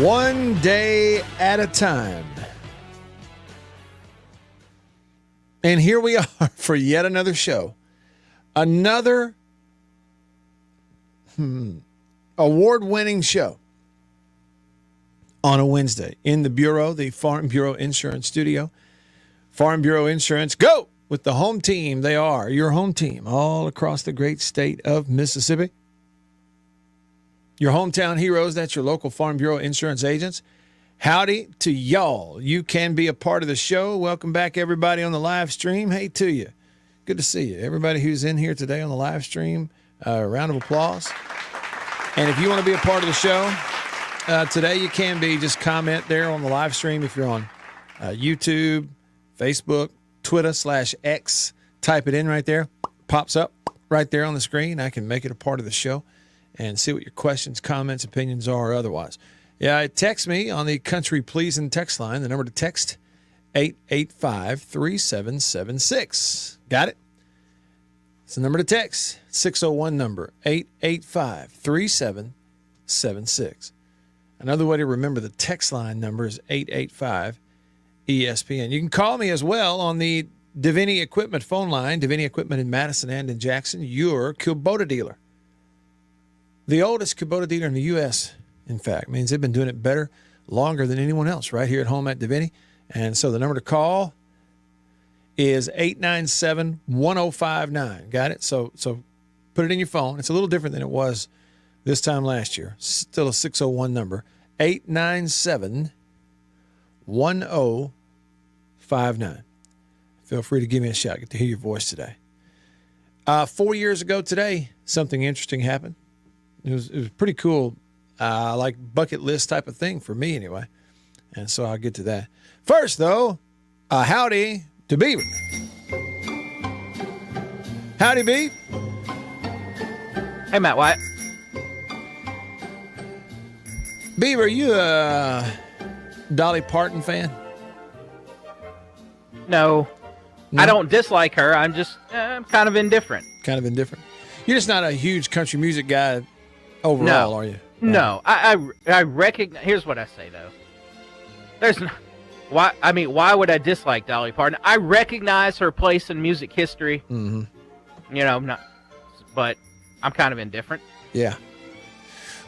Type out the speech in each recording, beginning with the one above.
One day at a time. And here we are for yet another show. Another award-winning show on a Wednesday in the Bureau, the Farm Bureau Insurance Studio. Farm Bureau Insurance, go with the home team. They are your home team all across the great state of Mississippi. Your hometown heroes, that's your local Farm Bureau Insurance agents. Howdy to y'all. You can be a part of the show. Welcome back, everybody, on the live stream. Hey to you. Good to see you. Everybody who's in here today on the live stream, a round of applause. And if you want to be a part of the show today, you can be. Just comment there on the live stream if you're on YouTube, Facebook, Twitter/X. Type it in right there. Pops up right there on the screen. I can make it a part of the show and see what your questions, comments, opinions are or otherwise. Yeah, text me on the Country Pleasing text line. The number to text, 885-3776. Got it? It's the number to text, 601 number, 885-3776. Another way to remember the text line number is 885-ESPN. You can call me as well on the Davini Equipment phone line, Davini Equipment in Madison and in Jackson, your Kubota dealer. The oldest Kubota dealer in the U.S., in fact, means they've been doing it better, longer than anyone else right here at home at Davini. And so the number to call is 897-1059. Got it? So put it in your phone. It's a little different than it was this time last year. Still a 601 number, 897-1059. Feel free to give me a shout. Get to hear your voice today. 4 years ago today, something interesting happened. It was pretty cool, like bucket list type of thing for me anyway. And so I'll get to that. First, though, howdy to Beaver. Howdy, Beav. Hey, Matt Wyatt. Beaver, are you a Dolly Parton fan? No. I don't dislike her. I'm just I'm kind of indifferent. Kind of indifferent. You're just not a huge country music guy overall, are you? No. I recognize. Here's what I say though. There's no, why would I dislike Dolly Parton? I recognize her place in music history. Mm-hmm. You know, but I'm kind of indifferent. Yeah.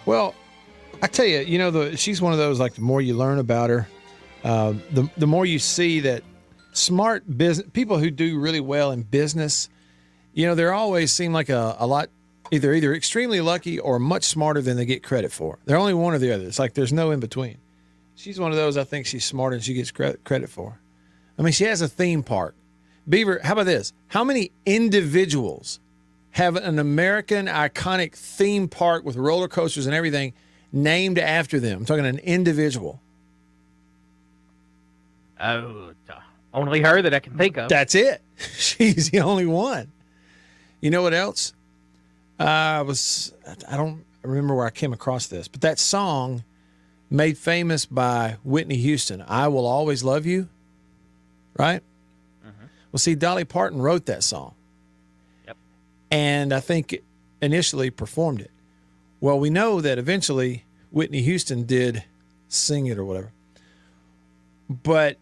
Well, I tell you, she's one of those, like, the more you learn about her, the more you see that smart business people who do really well in business, they always seem like a lot either extremely lucky or much smarter than they get credit for. They're only one or the other. It's like there's no in between. She's one of those I think she's smarter than she gets credit for. I mean, she has a theme park. Beaver, how about this? How many individuals have an American iconic theme park with roller coasters and everything named after them? I'm talking an individual. Oh, only her that I can think of. That's it. She's the only one. You know what else? I don't remember where I came across this, but that song made famous by Whitney Houston, I Will Always Love You, right? Mm-hmm. Well, see, Dolly Parton wrote that song. Yep. And I think initially performed it. Well, we know that eventually Whitney Houston did sing it or whatever. But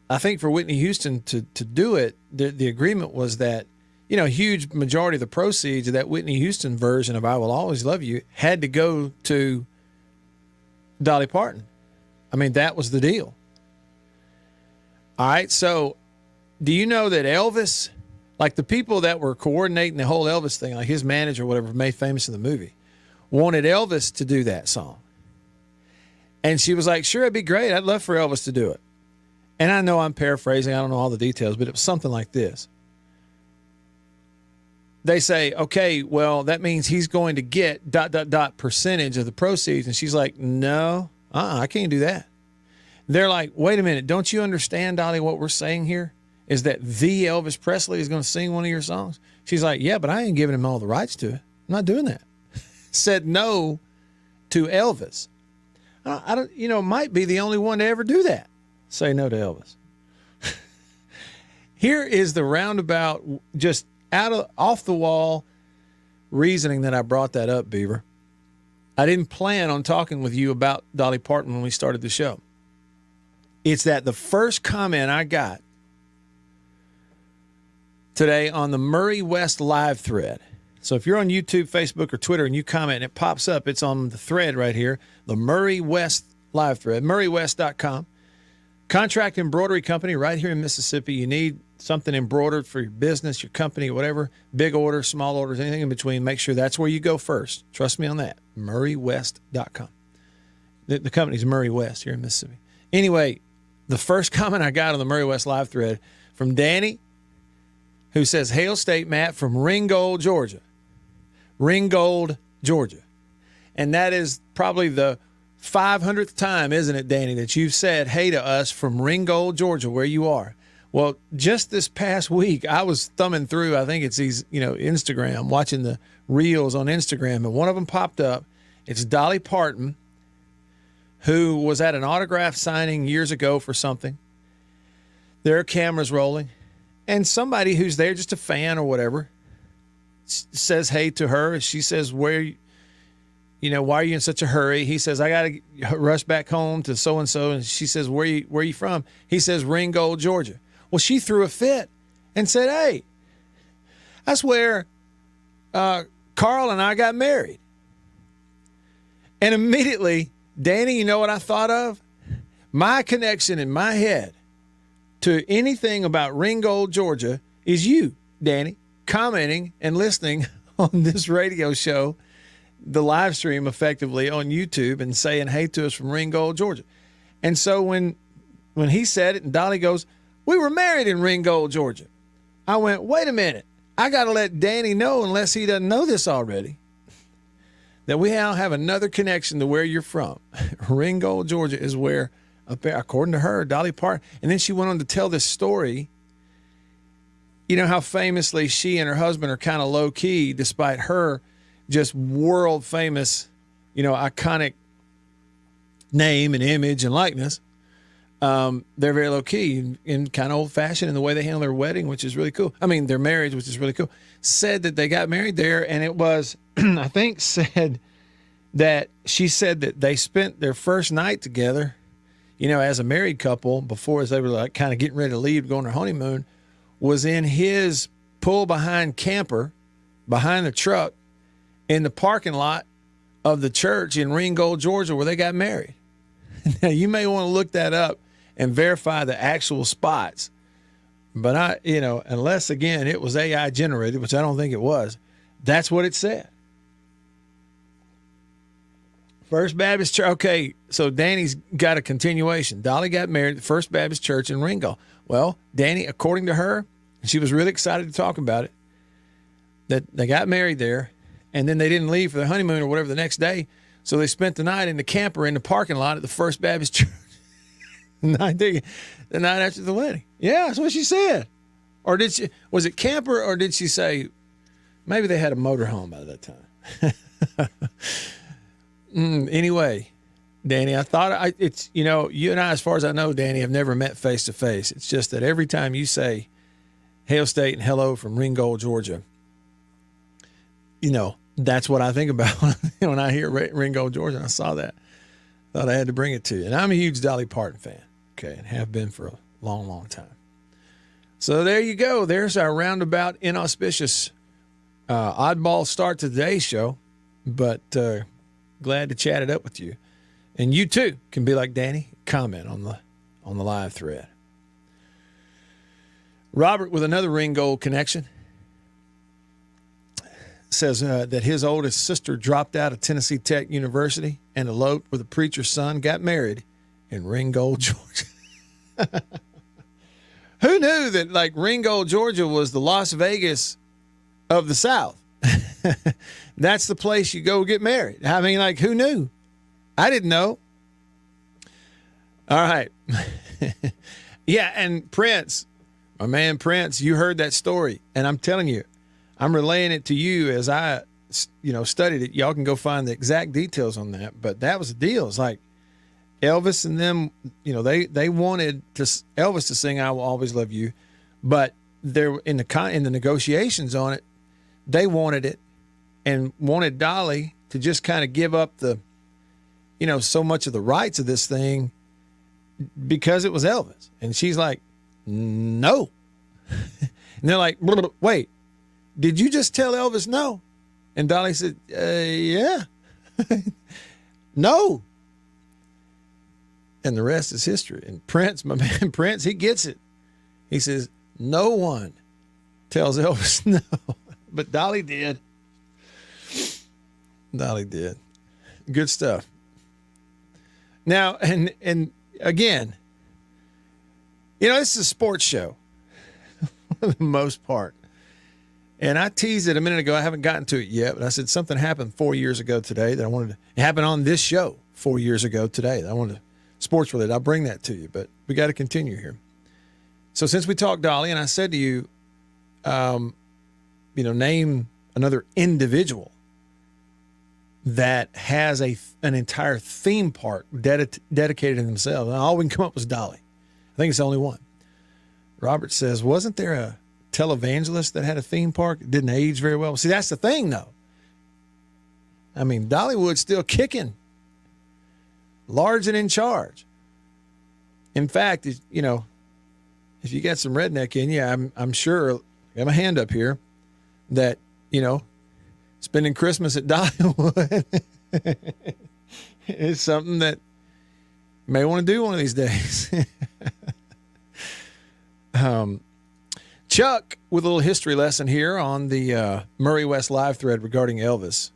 I think for Whitney Houston to do it, the agreement was that, a huge majority of the proceeds of that Whitney Houston version of I Will Always Love You had to go to Dolly Parton. I mean, that was the deal. All right, so do you know that Elvis, like the people that were coordinating the whole Elvis thing, like his manager or whatever made famous in the movie, wanted Elvis to do that song. And she was like, sure, it'd be great. I'd love for Elvis to do it. And I know I'm paraphrasing. I don't know all the details, but it was something like this. They say, okay, well, that means he's going to get ... percentage of the proceeds. And she's like, no, I can't do that. They're like, wait a minute. Don't you understand, Dolly, what we're saying here is that the Elvis Presley is going to sing one of your songs? She's like, yeah, but I ain't giving him all the rights to it. I'm not doing that. Said no to Elvis. I don't, might be the only one to ever do that. Say no to Elvis. Here is the roundabout, just off the wall reasoning that I brought that up, Beaver. I didn't plan on talking with you about Dolly Parton when we started the show. It's that the first comment I got today on the Murray West live thread. So if you're on YouTube, Facebook, or Twitter and you comment and it pops up, it's on the thread right here, the Murray West live thread, murraywest.com. Contract embroidery company right here in Mississippi. You need something embroidered for your business, your company, whatever, big orders, small orders, anything in between. Make sure that's where you go first. Trust me on that, murraywest.com. The company's Murray West here in Mississippi. Anyway, the first comment I got on the Murray West live thread from Danny, who says, "Hail State, Matt, from Ringgold, Georgia." Ringgold, Georgia. And that is probably the 500th time, isn't it, Danny, that you've said hey to us from Ringgold, Georgia, where you are. Well, just this past week, I was thumbing through, I think it's these, Instagram, watching the reels on Instagram, and one of them popped up. It's Dolly Parton, who was at an autograph signing years ago for something. There are cameras rolling, and somebody who's there, just a fan or whatever, says hey to her. She says, why are you in such a hurry? He says, I got to rush back home to so-and-so. And she says, where are you from? He says, Ringgold, Georgia. Well, she threw a fit and said, hey, that's where Carl and I got married. And immediately, Danny, you know what I thought of? My connection in my head to anything about Ringgold, Georgia is you, Danny, commenting and listening on this radio show, the live stream effectively on YouTube, and saying hey to us from Ringgold, Georgia. And so when he said it and Dolly goes, we were married in Ringgold, Georgia, I went, wait a minute. I got to let Danny know, unless he doesn't know this already, that we now have another connection to where you're from. Ringgold, Georgia is where, according to her, Dolly Parton. And then she went on to tell this story. You know how famously she and her husband are kind of low key, despite her just world famous, iconic name and image and likeness. They're very low key and kind of old fashioned in the way they handle their wedding, which is really cool. I mean, their marriage, which is really cool. Said that they got married there, and it was, I think, she said that they spent their first night together, as a married couple, before, as they were like kind of getting ready to leave to go on their honeymoon, was in his pull-behind camper behind the truck in the parking lot of the church in Ringgold, Georgia, where they got married. Now, you may want to look that up and verify the actual spots. But unless, again, it was AI generated, which I don't think it was, that's what it said. First Baptist Church. Okay, so Danny's got a continuation. Dolly got married at the First Baptist Church in Ringgold. Well, Danny, according to her, and she was really excited to talk about it, that they got married there, and then they didn't leave for their honeymoon or whatever the next day, so they spent the night in the camper in the parking lot at the First Baptist Church the night after the wedding. Yeah, that's what she said. Or was it camper, or did she say maybe they had a motorhome by that time? Anyway, Danny, I thought it's, you and I, as far as I know, Danny, have never met face to face. It's just that every time you say Hail State and hello from Ringgold, Georgia, that's what I think about when I hear Ringgold, Georgia. And I saw that. Thought I had to bring it to you. And I'm a huge Dolly Parton fan, okay, and have been for a long, long time. So there you go. There's our roundabout, inauspicious, oddball start to today's show. But glad to chat it up with you. And you, too, can be like Danny. Comment on the live thread. Robert, with another Ringgold connection, says that his oldest sister dropped out of Tennessee Tech University and eloped with a preacher's son, got married in Ringgold, Georgia. Who knew that, Ringgold, Georgia was the Las Vegas of the South? That's the place you go get married. I mean, who knew? I didn't know. All right. Yeah, and Prince, my man Prince, you heard that story, and I'm telling you, I'm relaying it to you as I, studied it. Y'all can go find the exact details on that, but that was the deal. It's like Elvis and them, they wanted Elvis to sing "I Will Always Love You," but there in the negotiations on it, they wanted it and wanted Dolly to just kind of give up the, so much of the rights of this thing because it was Elvis. And she's like, no. And they're like, wait, did you just tell Elvis no? And Dolly said, yeah. No. And the rest is history. And Prince, my man Prince, he gets it. He says, no one tells Elvis no. But Dolly did. Dolly did. Good stuff. Now, and again, this is a sports show for the most part. And I teased it a minute ago. I haven't gotten to it yet, but I said something happened 4 years ago today that I wanted to. It happened on this show 4 years ago today. That I wanted to, sports related. I'll bring that to you, but we got to continue here. So since we talked Dolly, and I said to you, name another individual that has an entire theme park dedicated to themselves. And all we can come up with was Dolly. I think it's the only one. Robert says, wasn't there a televangelist that had a theme park? It didn't age very well. See, that's the thing, though. I mean, Dollywood's still kicking. Large and in charge. In fact, if you got some redneck in you, I'm sure, I have my hand up here, that, spending Christmas at Dollywood is something that you may want to do one of these days. Chuck with a little history lesson here on the Murray West live thread regarding Elvis.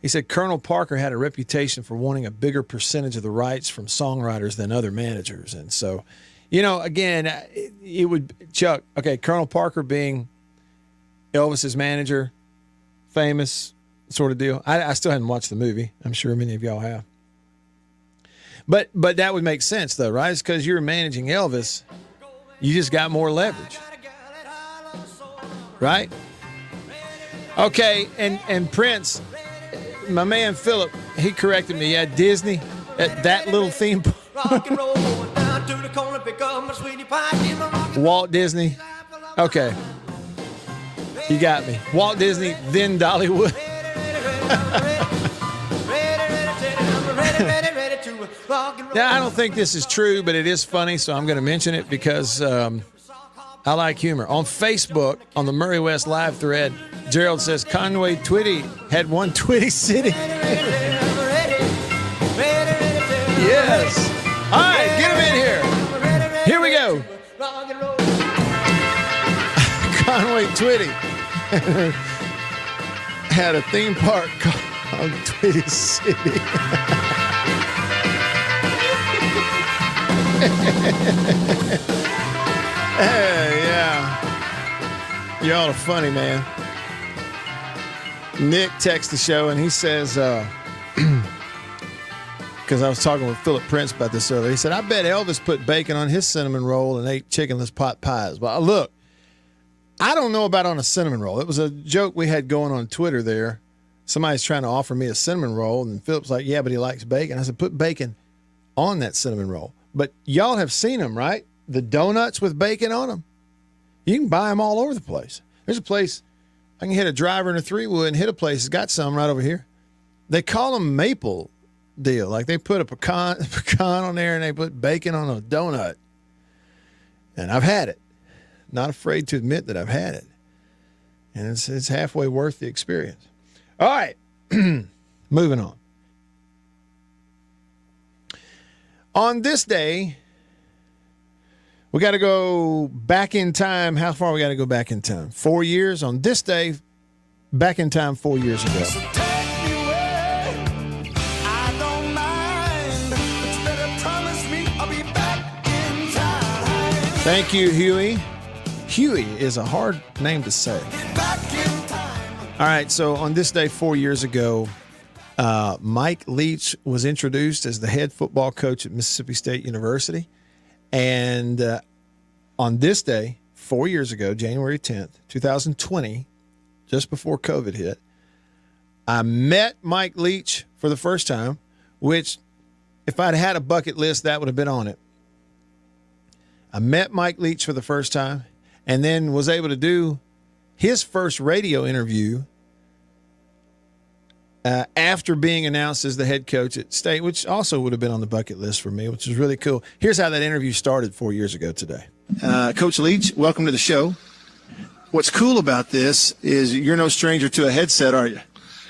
He said Colonel Parker had a reputation for wanting a bigger percentage of the rights from songwriters than other managers. And so, again, it would, Chuck, okay, Colonel Parker being Elvis's manager, famous sort of deal. I still haven't watched the movie. I'm sure many of y'all have. But that would make sense, though, right? It's because you're managing Elvis, you just got more leverage, right? Okay, and Prince, my man Philip, he corrected me. Yeah, Disney, that little theme park. Walt Disney. Okay. You got me. Walt Disney, then Dollywood. Now, I don't think this is true, but it is funny, so I'm going to mention it because I like humor. On Facebook, on the Murray West live thread, Gerald says Conway Twitty had one Twitty City. Yes. All right, get him in here. Here we go. Conway Twitty had a theme park called Twitty City. Hey, yeah. Y'all are funny, man. Nick texts the show and he says, because I was talking with Philip Prince about this earlier. He said, I bet Elvis put bacon on his cinnamon roll and ate chickenless pot pies. Well, look, I don't know about on a cinnamon roll. It was a joke we had going on Twitter there. Somebody's trying to offer me a cinnamon roll, and Philip's like, yeah, but he likes bacon. I said, put bacon on that cinnamon roll. But y'all have seen them, right? The donuts with bacon on them. You can buy them all over the place. There's a place, I can hit a driver in a 3-wood and hit a place that's got some right over here. They call them maple deal. Like they put a pecan on there and they put bacon on a donut. And I've had it. Not afraid to admit that I've had it. And it's halfway worth the experience. All right. Moving on. On this day, we got to go back in time. How far we got to go back in time? 4 years. On this day, back in time 4 years ago. So take me away. I don't mind, but you better promise me I'll be back in time. Thank you, Huey. Huey is a hard name to say. Back in time. All right, so on this day 4 years ago, Mike Leach was introduced as the head football coach at Mississippi State University. And on this day, 4 years ago, January 10th, 2020, just before COVID hit, I met Mike Leach for the first time, which if I'd had a bucket list, that would have been on it. I met Mike Leach for the first time and then was able to do his first radio interview after being announced as the head coach at State, which also would have been on the bucket list for me, which is really cool. Here's how that interview started 4 years ago today. Coach Leach, welcome to the show. What's cool about this is you're no stranger to a headset, are you?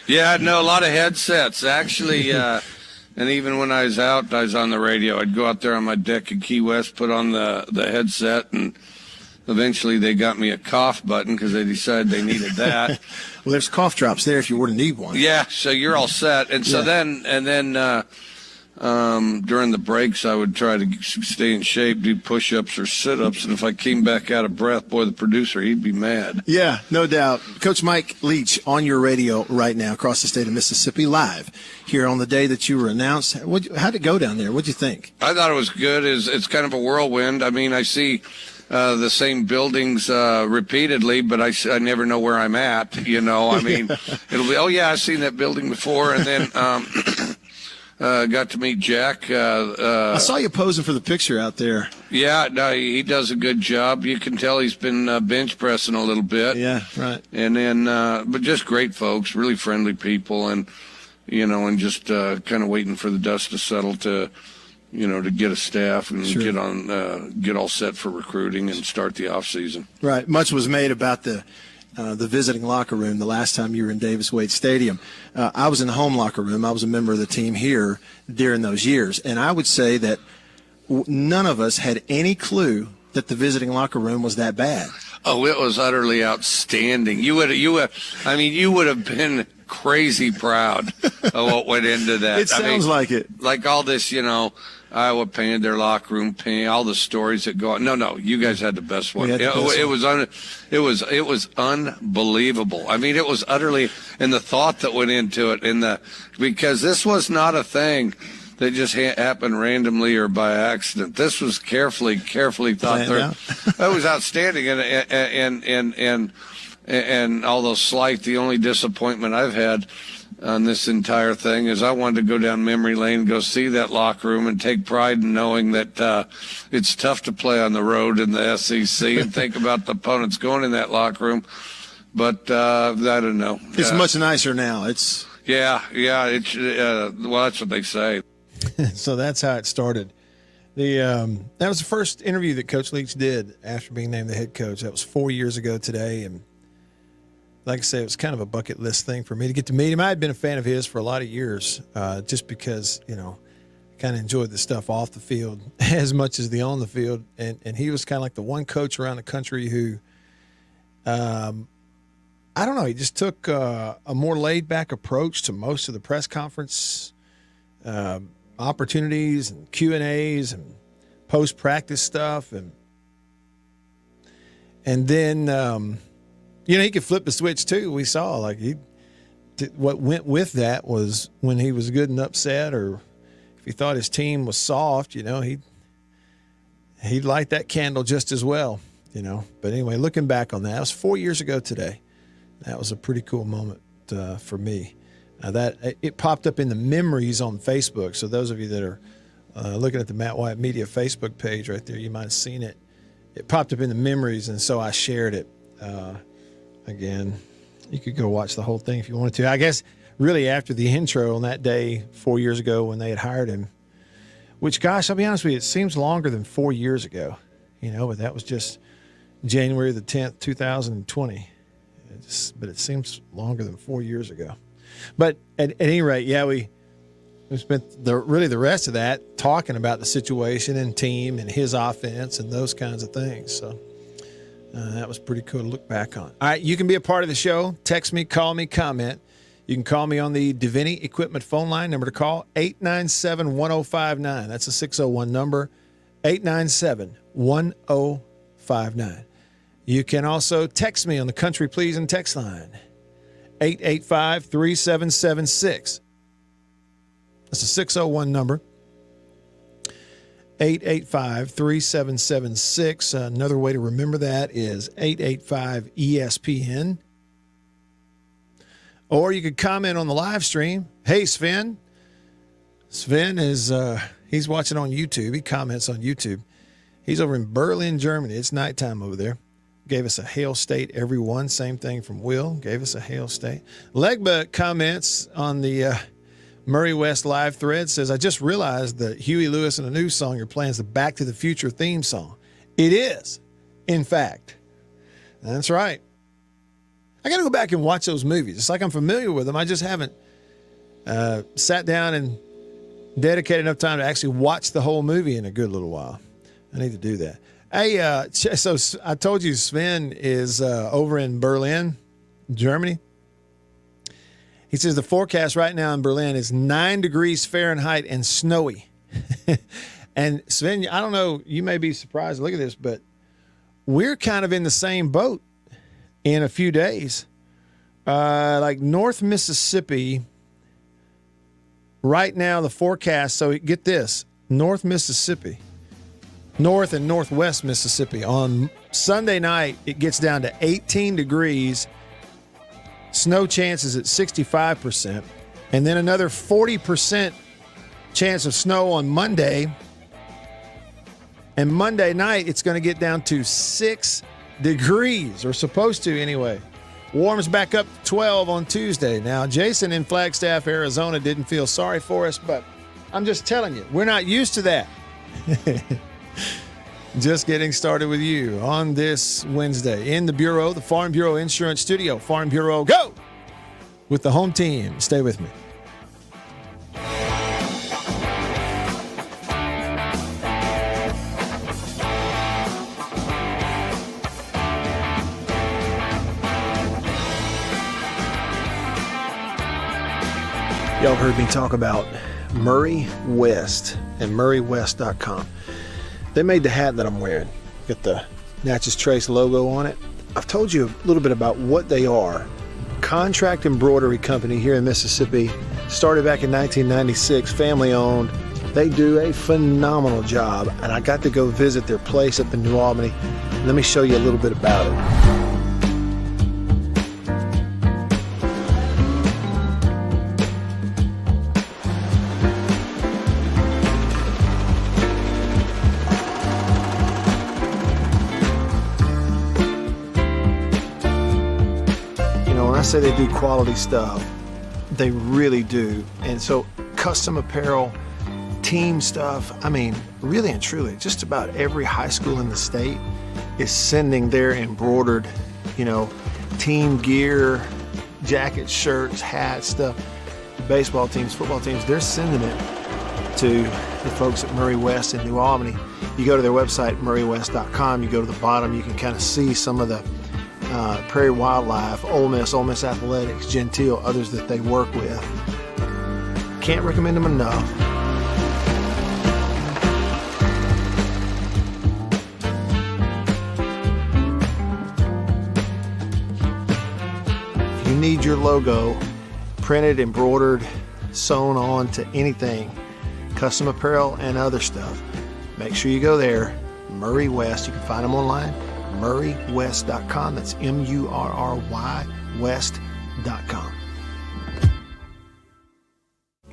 Yeah, no, a lot of headsets, actually. And even when I was out, I was on the radio. I'd go out there on my deck at Key West, put on the headset, and eventually they got me a cough button because they decided they needed that. Well, there's cough drops there if you were to need one. Yeah, so you're all set. And so then during the breaks, I would try to stay in shape, do push-ups or sit-ups, and if I came back out of breath, boy, the producer, he'd be mad. Yeah, no doubt. Coach Mike Leach on your radio right now across the state of Mississippi, live here on the day that you were announced. How'd it go down there? What'd you think? I thought it was good. It's kind of a whirlwind. I mean, I see the same buildings repeatedly, but I never know where I'm at, you know. I mean, it'll be, oh, yeah, I've seen that building before, and then got to meet Jack. I saw you posing for the picture out there. Yeah, no, he does a good job. You can tell he's been bench pressing a little bit. Yeah, right. And then, but just great folks, really friendly people, and, you know, and just kind of waiting for the dust to settle to, you know, to get a staff and get all set for recruiting and start the off season. Right. Much was made about the visiting locker room the last time you were in Davis-Wade Stadium. I was in the home locker room. I was a member of the team here during those years, and I would say that none of us had any clue that the visiting locker room was that bad. Oh, it was utterly outstanding. You would have been crazy proud of what went into that. It sounds like it. Like all this, you know, Iowa painted their locker room pink, all the stories that go on. No, you guys had the best one. It was unbelievable. I mean, it was utterly, and the thought that went into it, because this was not a thing that just happened randomly or by accident. This was carefully thought through. It was outstanding, and although slight, the only disappointment I've had on this entire thing is I wanted to go down memory lane, go see that locker room, and take pride in knowing that it's tough to play on the road in the SEC and think about the opponents going in that locker room. But I don't know. It's much nicer now. It's well, that's what they say. So that's how it started. That was the first interview that Coach Leach did after being named the head coach. That was 4 years ago today, and like I say, it was kind of a bucket list thing for me to get to meet him. I had been a fan of his for a lot of years, just because, you know, I kind of enjoyed the stuff off the field as much as the on the field. And he was kind of like the one coach around the country who, I don't know, he just took a more laid back approach to most of the press conference opportunities and Q&As and post practice stuff, and then. You know, he could flip the switch too. We saw like what went with that was when he was good and upset, or if he thought his team was soft, you know, he'd light that candle just as well, you know. But anyway, looking back on that, it was 4 years ago today. That was a pretty cool moment for me. That it popped up in the memories on Facebook. So those of you that are looking at the Matt Wyatt Media Facebook page right there, you might have seen it. It popped up in the memories, and so I shared it. Again, you could go watch the whole thing if you wanted to. I guess really after the intro on that day 4 years ago when they had hired him, which, gosh, I'll be honest with you, it seems longer than 4 years ago, you know, but that was just January the 10th, 2020. But it seems longer than 4 years ago. But at any rate, yeah, we spent the rest of that talking about the situation and team and his offense and those kinds of things. So that was pretty cool to look back on. All right, you can be a part of the show. Text me, call me, comment. You can call me on the Divinity Equipment phone line. Number to call, 897-1059. That's a 601 number, 897-1059. You can also text me on the Country Pleasing text line, 885-3776. That's a 601 number. 885-3776. Another way to remember that is 885-ESPN. Or you could comment on the live stream. Hey, Sven. Sven is he's watching on YouTube. He comments on YouTube. He's over in Berlin, Germany. It's nighttime over there. gave us a hail state, everyone. Same thing from Will, gave us a hail state. Legba comments on the Murray West live thread, says, I just realized that Huey Lewis and a News song you're playing is the Back to the Future theme song. It is, in fact. That's right. I got to go back and watch those movies. It's like I'm familiar with them. I just haven't sat down and dedicated enough time to actually watch the whole movie in a good little while. I need to do that. Hey, so I told you Sven is over in Berlin, Germany. He says the forecast right now in Berlin is 9 degrees Fahrenheit and snowy. And Sven, I don't know, you may be surprised. Look at this, but we're kind of in the same boat in a few days. Like North Mississippi, right now the forecast, so get this, North Mississippi, North and Northwest Mississippi, on Sunday night it gets down to 18 degrees. Snow chances at 65%, and then another 40% chance of snow on Monday. And Monday night, it's going to get down to 6 degrees, or supposed to anyway. Warms back up to 12 on Tuesday. Now, Jason in Flagstaff, Arizona didn't feel sorry for us, but I'm just telling you, we're not used to that. Just getting started with you on this Wednesday in the Bureau, the Farm Bureau Insurance Studio. Farm Bureau, go! With the home team. Stay with me. Y'all heard me talk about Murray West and MurrayWest.com. They made the hat that I'm wearing. Got the Natchez Trace logo on it. I've told you a little bit about what they are. Contract embroidery company here in Mississippi. Started back in 1996, family owned. They do a phenomenal job, and I got to go visit their place up in New Albany. Let me show you a little bit about it. I say they do quality stuff. They really do. And so custom apparel, team stuff, I mean, really and truly, just about every high school in the state is sending their embroidered, team gear, jackets, shirts, hats, stuff. Baseball teams, football teams, they're sending it to the folks at Murray West in New Albany. You go to their website, MurrayWest.com, you go to the bottom, you can kind of see some of the Prairie Wildlife, Ole Miss Athletics, Gentile, others that they work with. Can't recommend them enough. If you need your logo printed, embroidered, sewn on to anything, custom apparel and other stuff, make sure you go there. Murray West, you can find them online. MurrayWest.com. That's MURRY West.com.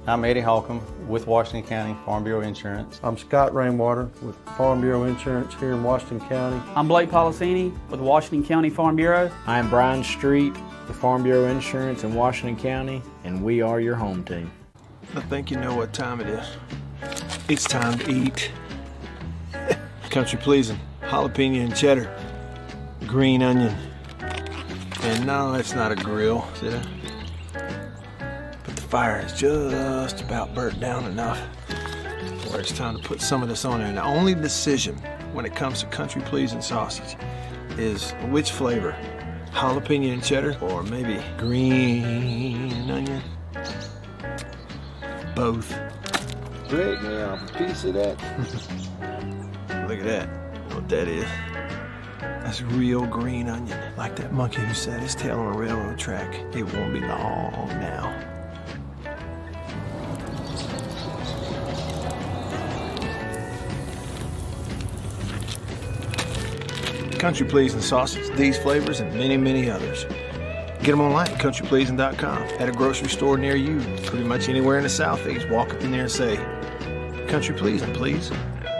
I'm Eddie Holcomb with Washington County Farm Bureau Insurance. I'm Scott Rainwater with Farm Bureau Insurance here in Washington County. I'm Blake Policini with Washington County Farm Bureau. I'm Brian Street with Farm Bureau Insurance in Washington County, and we are your home team. I think you know what time it is. It's time to eat. Country pleasing, jalapeno and cheddar, green onion. And no, it's not a grill, see that? But the fire is just about burnt down enough where it's time to put some of this on there. And the only decision when it comes to country pleasing sausage is which flavor, jalapeno and cheddar or maybe green onion. Both. Break me off a piece of that. Look at that. You know what that is? That's real green onion. Like that monkey who set his tail on a railroad track. It won't be long now. Country Pleasing sausage, these flavors, and many, many others. Get them online at countrypleasing.com. At a grocery store near you, pretty much anywhere in the Southeast. Walk up in there and say, Country Pleasing, please.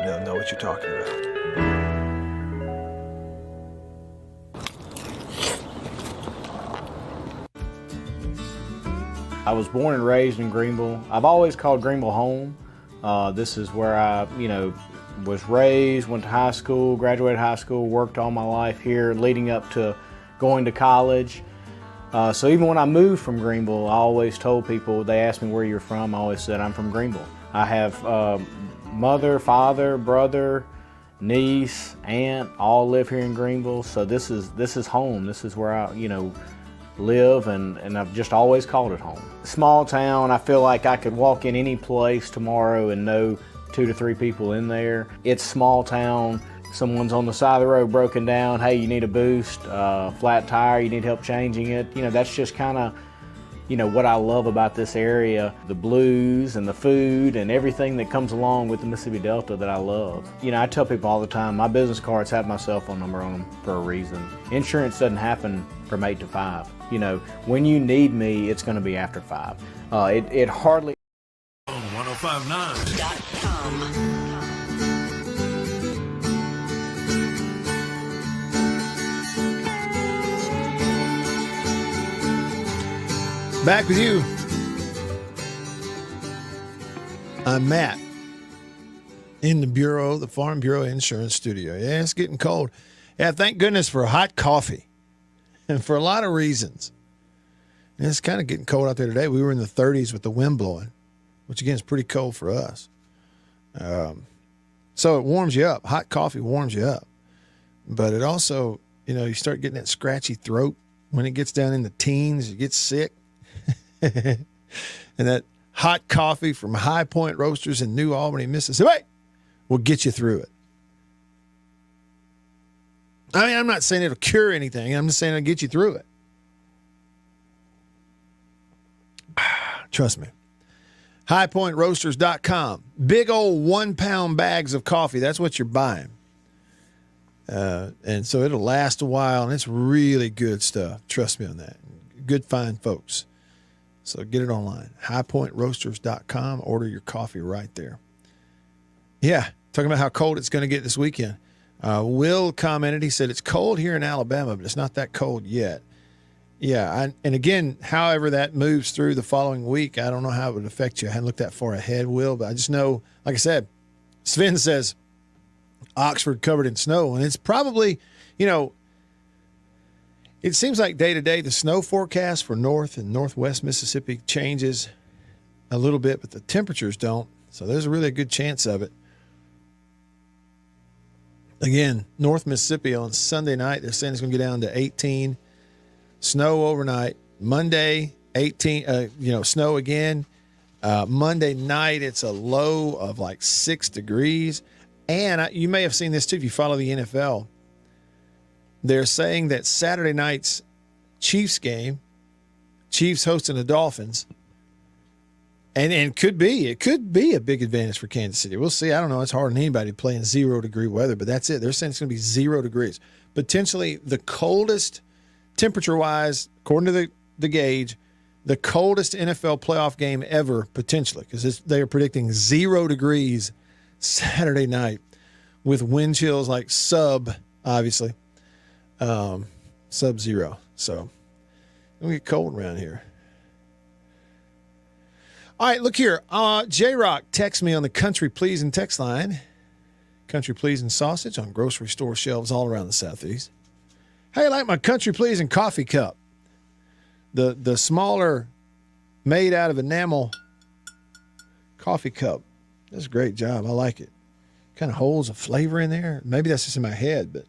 They'll know what you're talking about. I was born and raised in Greenville. I've always called Greenville home. This is where I, was raised, went to high school, graduated high school, worked all my life here, leading up to going to college. So even when I moved from Greenville, I always told people, they asked me where you're from, I always said I'm from Greenville. I have mother, father, brother, niece, aunt, all live here in Greenville. So this is home. This is where I, live, and I've just always called it home. Small town, I feel like I could walk in any place tomorrow and know 2 to 3 people in there. It's small town. Someone's on the side of the road broken down. Hey, you need a boost, flat tire, you need help changing it. That's just kind of, what I love about this area. The blues and the food and everything that comes along with the Mississippi Delta that I love. I tell people all the time, my business cards have my cell phone number on them for a reason. Insurance doesn't happen from 8 to 5. When you need me, it's going to be after 5. It hardly... On 1059.com. Back with you. I'm Matt in the Farm Bureau Insurance Studio. Yeah, it's getting cold. Yeah, thank goodness for hot coffee, and for a lot of reasons. And it's kind of getting cold out there today. We were in the 30s with the wind blowing, which again is pretty cold for us. So it warms you up. Hot coffee warms you up. But it also, you start getting that scratchy throat. When it gets down in the teens, you get sick. And that hot coffee from High Point Roasters in New Albany, Mississippi will get you through it. I mean, I'm not saying it'll cure anything. I'm just saying it'll get you through it. Trust me. HighPointRoasters.com. Big old 1-pound bags of coffee. That's what you're buying. And so it'll last a while, and it's really good stuff. Trust me on that. Good, fine folks. So get it online. HighPointRoasters.com. Order your coffee right there. Yeah, talking about how cold it's going to get this weekend. Will commented, he said, it's cold here in Alabama, but it's not that cold yet. Yeah, and again, however that moves through the following week, I don't know how it would affect you. I hadn't looked that far ahead, Will, but I just know, like I said, Sven says Oxford covered in snow, and it's probably, it seems like day to day the snow forecast for north and northwest Mississippi changes a little bit, but the temperatures don't. So there's a really good chance of it. Again, North Mississippi on Sunday night, they're saying it's going to get down to 18. Snow overnight. Monday, 18. Snow again. Monday night, it's a low of like 6 degrees. And you may have seen this too if you follow the NFL. They're saying that Saturday night's Chiefs game, Chiefs hosting the Dolphins, and it could be a big advantage for Kansas City. We'll see. I don't know. It's hard on anybody playing 0-degree weather, but that's it. They're saying it's going to be 0 degrees. Potentially the coldest, temperature-wise, according to the gauge, the coldest NFL playoff game ever, potentially, because they are predicting 0 degrees Saturday night with wind chills like obviously, sub-zero. So it'll get cold around here. All right, look here. J-Rock texts me on the Country Pleasin' text line. Country Pleasin' sausage on grocery store shelves all around the Southeast. Hey, I like my Country Pleasin' coffee cup. The smaller, made out of enamel coffee cup. That's a great job. I like it. Kind of holds a flavor in there. Maybe that's just in my head, but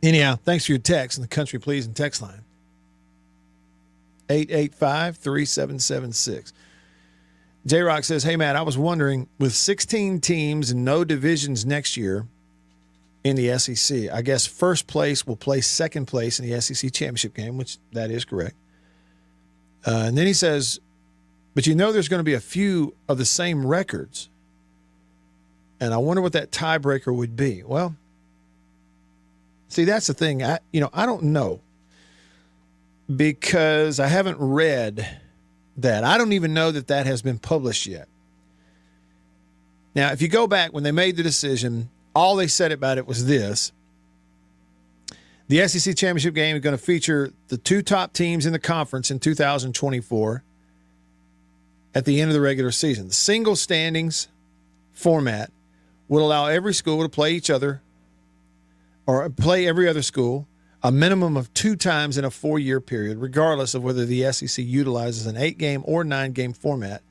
anyhow, thanks for your text on the Country Pleasin' text line. 885-3776. J-Rock says, hey, Matt, I was wondering, with 16 teams and no divisions next year in the SEC, I guess first place will play second place in the SEC championship game, which that is correct. And then he says, but there's going to be a few of the same records. And I wonder what that tiebreaker would be. Well, see, that's the thing. I don't know, because I haven't read that. I don't even know that has been published yet. Now, if you go back when they made the decision, all they said about it was this. The SEC Championship game is going to feature the two top teams in the conference in 2024 at the end of the regular season. The single standings format will allow every school to play each other or play every other school a minimum of 2 times in a 4-year period, regardless of whether the SEC utilizes an 8-game or 9-game format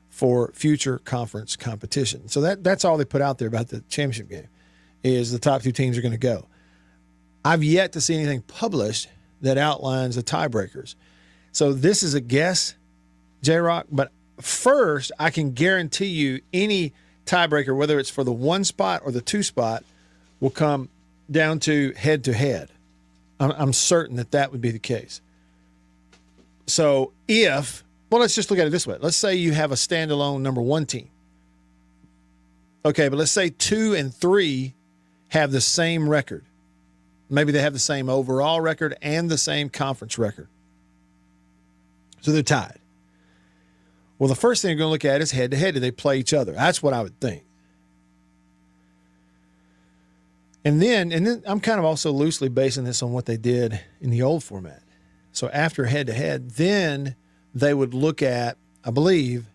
for future conference competition. So that's all they put out there about the championship game, is the top 2 teams are going to go. I've yet to see anything published that outlines the tiebreakers. So this is a guess, J-Rock, but first I can guarantee you any tiebreaker, whether it's for the 1 spot or the 2 spot, will come down to head-to-head. I'm certain that would be the case. So let's just look at it this way. Let's say you have a standalone number 1 team. Okay, but let's say 2 and 3 have the same record. Maybe they have the same overall record and the same conference record. So they're tied. Well, the first thing you're going to look at is head-to-head. Do they play each other? That's what I would think. And then I'm kind of also loosely basing this on what they did in the old format. So after head-to-head, then they would look at, I believe,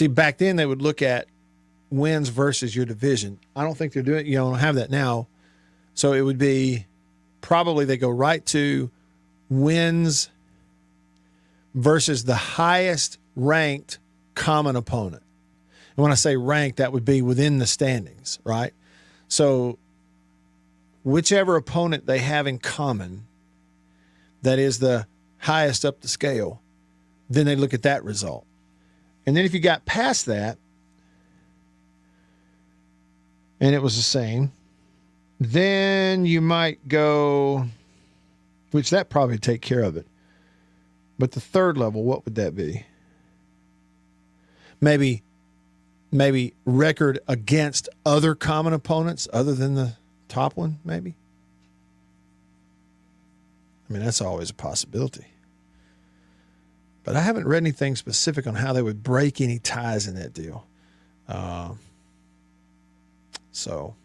back then they would look at wins versus your division. I don't think they're doing, don't have that now. So it would be probably they go right to wins versus the highest ranked common opponent. And when I say ranked, that would be within the standings, right? So whichever opponent they have in common that is the highest up the scale, then they look at that result. And then if you got past that and it was the same, then you might go, which that probably take care of it. But the third level, what would that be? Maybe record against other common opponents other than the top one, maybe? I mean, that's always a possibility. But I haven't read anything specific on how they would break any ties in that deal. So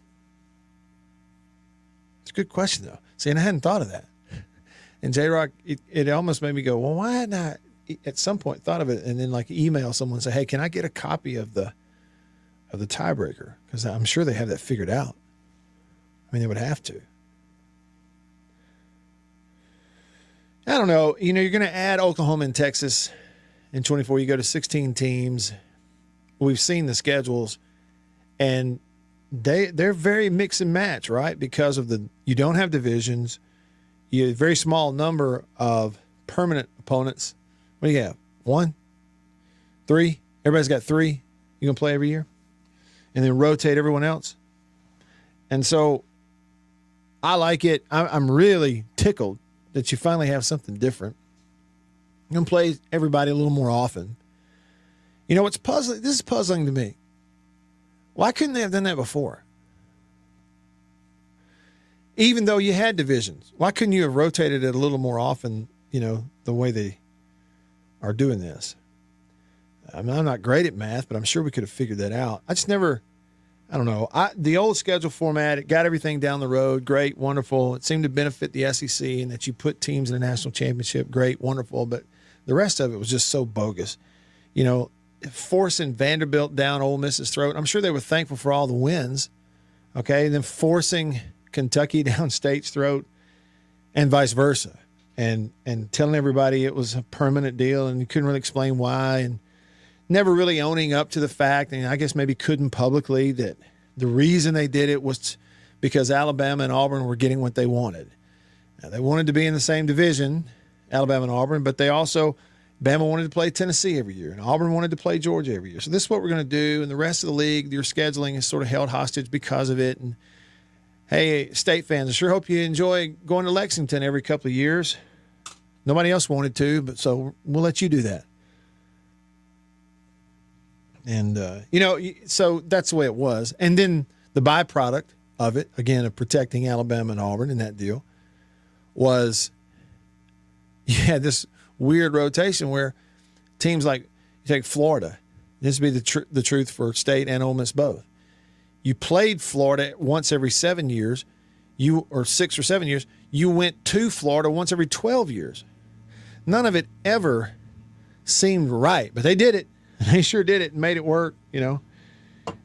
it's a good question, though. See, and I hadn't thought of that. And J-Rock, it almost made me go, well, why hadn't I at some point thought of it and then email someone and say, hey, can I get a copy of the tiebreaker? Because I'm sure they have that figured out. I mean, they would have to. I don't know. You're going to add Oklahoma and Texas in 24. You go to 16 teams. We've seen the schedules, and they're very mix and match, right? Because of you don't have divisions. You have a very small number of permanent opponents. What do you have? 1? 3? Everybody's got 3 you can play every year? And then rotate everyone else? And so I like it. I'm really tickled that you finally have something different. You can play everybody a little more often. What's puzzling? This is puzzling to me. Why couldn't they have done that before? Even though you had divisions, why couldn't you have rotated it a little more often, the way they are doing this? I mean, I'm not great at math, but I'm sure we could have figured that out. I don't know. The old schedule format, it got everything down the road. Great, wonderful. It seemed to benefit the SEC and that you put teams in the national championship. Great, wonderful. But the rest of it was just so bogus. Forcing Vanderbilt down Ole Miss's throat. I'm sure they were thankful for all the wins. Okay, and then forcing Kentucky down State's throat and vice versa. And telling everybody it was a permanent deal and you couldn't really explain why, and never really owning up to the fact, and I guess maybe couldn't publicly, that the reason they did it was because Alabama and Auburn were getting what they wanted. Now, they wanted to be in the same division, Alabama and Auburn, but they also, Bama wanted to play Tennessee every year, and Auburn wanted to play Georgia every year. So this is what we're going to do, and the rest of the league, your scheduling is sort of held hostage because of it. And hey, State fans, I sure hope you enjoy going to Lexington every couple of years. Nobody else wanted to, but so we'll let you do that. And, so that's the way it was. And then the byproduct of it, again, of protecting Alabama and Auburn in that deal, was you had this weird rotation where teams like, you take Florida. This would be the truth for State and Ole Miss both. You played Florida once every 7 years. or 6 or 7 years, you went to Florida once every 12 years. None of it ever seemed right, but they did it. They sure did it and made it work, and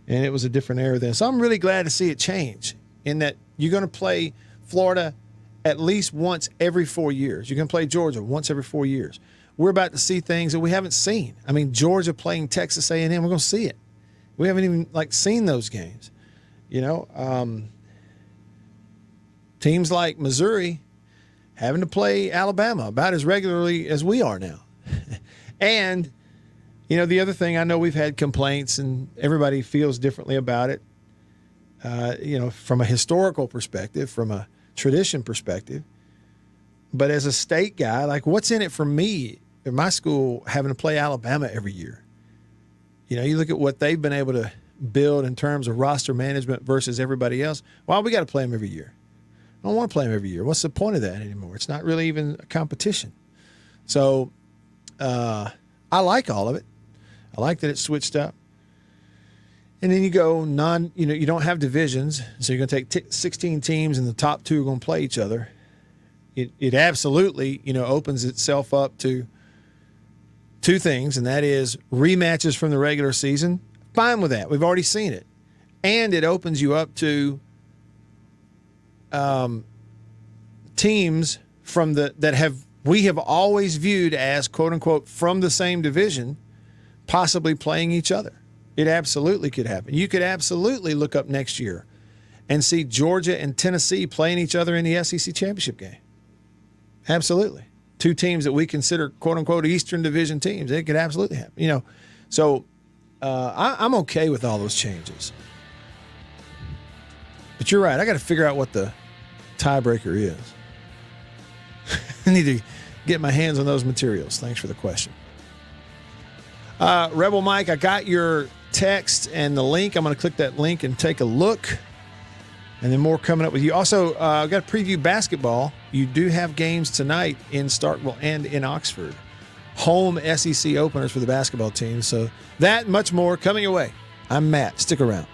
it was a different era then. So I'm really glad to see it change in that you're going to play Florida at least once every 4 years. You're going to play Georgia once every 4 years. We're about to see things that we haven't seen. I mean, Georgia playing Texas A&M, we're going to see it. We haven't even seen those games, Teams like Missouri having to play Alabama about as regularly as we are now. And, the other thing, I know we've had complaints and everybody feels differently about it, from a historical perspective, from a tradition perspective. But as a state guy, what's in it for me in my school having to play Alabama every year? You look at what they've been able to build in terms of roster management versus everybody else. Well, we got to play them every year. I don't want to play them every year. What's the point of that anymore? It's not really even a competition. So I like all of it. I like that it's switched up. And then you go you don't have divisions, so you're going to take 16 teams and the top 2 are going to play each other. It absolutely, opens itself up to 2 things, and that is rematches from the regular season. Fine with that. We've already seen it. And it opens you up to teams from we have always viewed as, quote unquote, from the same division, possibly playing each other. It absolutely could happen. You could absolutely look up next year and see Georgia and Tennessee playing each other in the SEC championship game. Absolutely. 2 teams that we consider, quote unquote, Eastern Division teams. It could absolutely happen. So I'm okay with all those changes. But you're right. I got to figure out what the tiebreaker is. I need to get my hands on those materials. Thanks for the question. Rebel Mike, I got your text and the link. I'm going to click that link and take a look. And then more coming up with you. Also, I've got to preview basketball. You do have games tonight in Starkville and in Oxford. Home SEC openers for the basketball team. So that much more coming your way. I'm Matt. Stick around.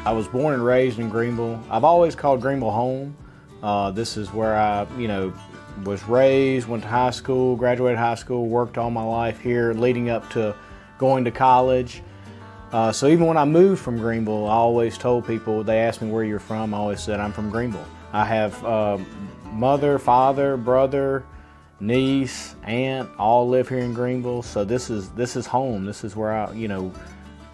I was born and raised in Greenville. I've always called Greenville home. This is where I, was raised, went to high school, graduated high school, worked all my life here leading up to going to college. So even when I moved from Greenville, I always told people, they asked me where you're from, I always said I'm from Greenville. I have mother, father, brother, niece, aunt, all live here in Greenville. So this is home. This is where I,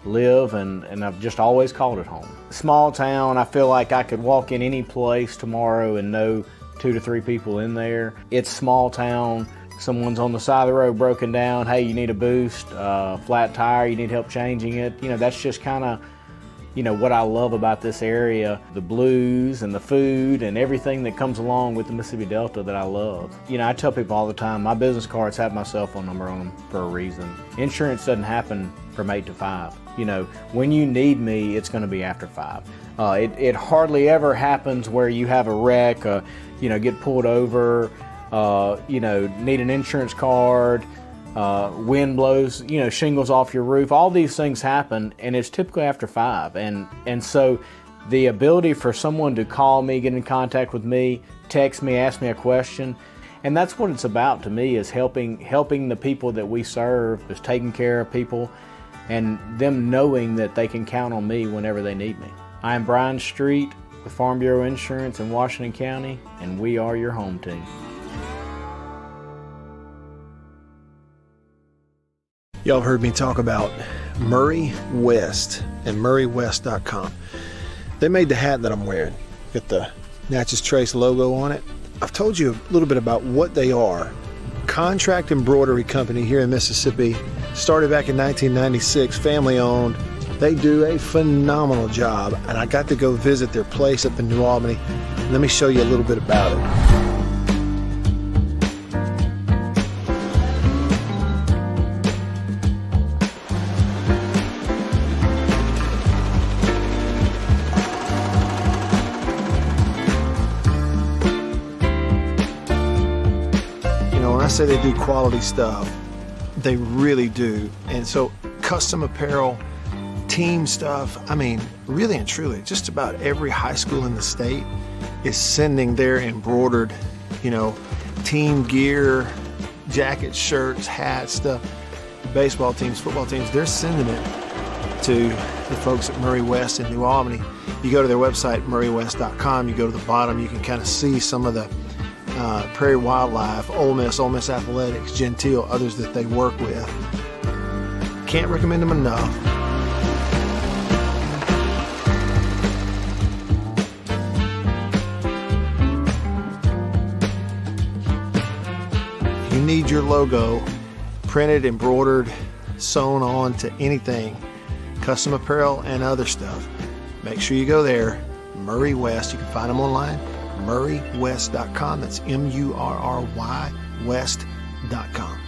live, and I've just always called it home. Small town, I feel like I could walk in any place tomorrow and know 2 to 3 people in there. It's small town. Someone's on the side of the road broken down. Hey, you need a boost, flat tire, you need help changing it. That's just kind of, what I love about this area. The blues and the food and everything that comes along with the Mississippi Delta that I love. I tell people all the time, my business cards have my cell phone number on them for a reason. Insurance doesn't happen from 8 to 5. When you need me, it's going to be after 5. It hardly ever happens where you have a wreck, get pulled over, need an insurance card, wind blows, shingles off your roof. All these things happen, and it's typically after 5. And so the ability for someone to call me, get in contact with me, text me, ask me a question, And that's what it's about to me, is helping the people that we serve, is taking care of people and them knowing that they can count on me whenever they need me. I am Brian Street with Farm Bureau Insurance in Washington County, and we are your home team. Y'all have heard me talk about Murray West and MurrayWest.com. They made the hat that I'm wearing. Got the Natchez Trace logo on it. I've told you a little bit about what they are. Contract embroidery company here in Mississippi. Started back in 1996, family owned. They do a phenomenal job, and I got to go visit their place up in New Albany. Let me show you a little bit about it. I say they do quality stuff. They really do. And so custom apparel, team stuff, I mean, really and truly, just about every high school in the state is sending their embroidered, team gear, jackets, shirts, hats, stuff. Baseball teams, football teams, they're sending it to the folks at Murray West in New Albany. You go to their website, MurrayWest.com, you go to the bottom, you can kind of see some of the Prairie Wildlife, Ole Miss Athletics, Gentile, others that they work with. Can't recommend them enough. If you need your logo printed, embroidered, sewn on to anything, custom apparel and other stuff, make sure you go there. Murray West, you can find them online. MurrayWest.com. That's MURRY West.com.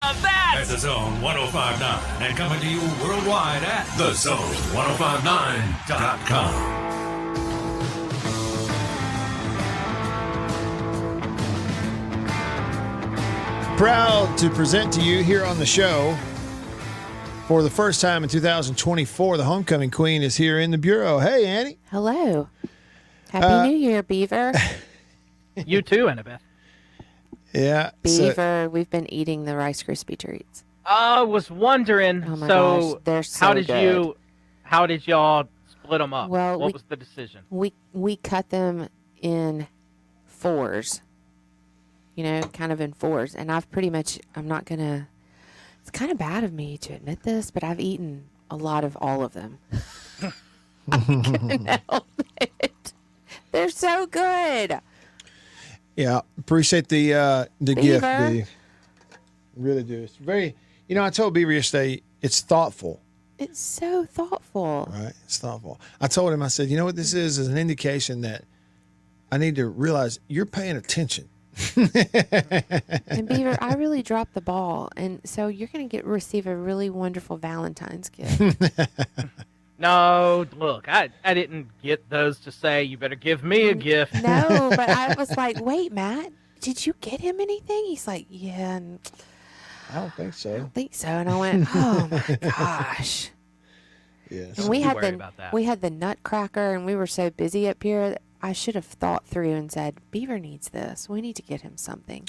At The Zone 105.9 and coming to you worldwide at TheZone1059.com. Proud to present to you here on the show, for the first time in 2024, the homecoming queen is here in the Bureau. Hey, Annie. Hello. Happy New Year, Beaver. You too, Annabeth. Yeah. Beaver, we've been eating the Rice Krispie treats. I was wondering, Oh my gosh, they're so how did good. how did y'all split them up? Well, what was the decision? We cut them in fours, kind of in fours. And I'm not going to, it's kind of bad of me to admit this, but I've eaten a lot of all of them. I couldn't help it. They're so good. Yeah, appreciate the gift, Beaver. Beaver. Really do. It's very, I told Beaver yesterday, it's thoughtful. It's so thoughtful. Right? It's thoughtful. I told him, I said, what this is an indication that I need to realize you're paying attention. And Beaver, I really dropped the ball, and so you're going to receive a really wonderful Valentine's gift. No, look, I didn't get those to say you better give me a gift. No, but I was like, wait, Matt, did you get him anything? He's like, yeah. And I don't think so. I don't think so. And I went, oh my gosh. Yes. And we Don't had you worry about that. we had the Nutcracker, and we were so busy up here. I should have thought through and said, Beaver needs this. We need to get him something.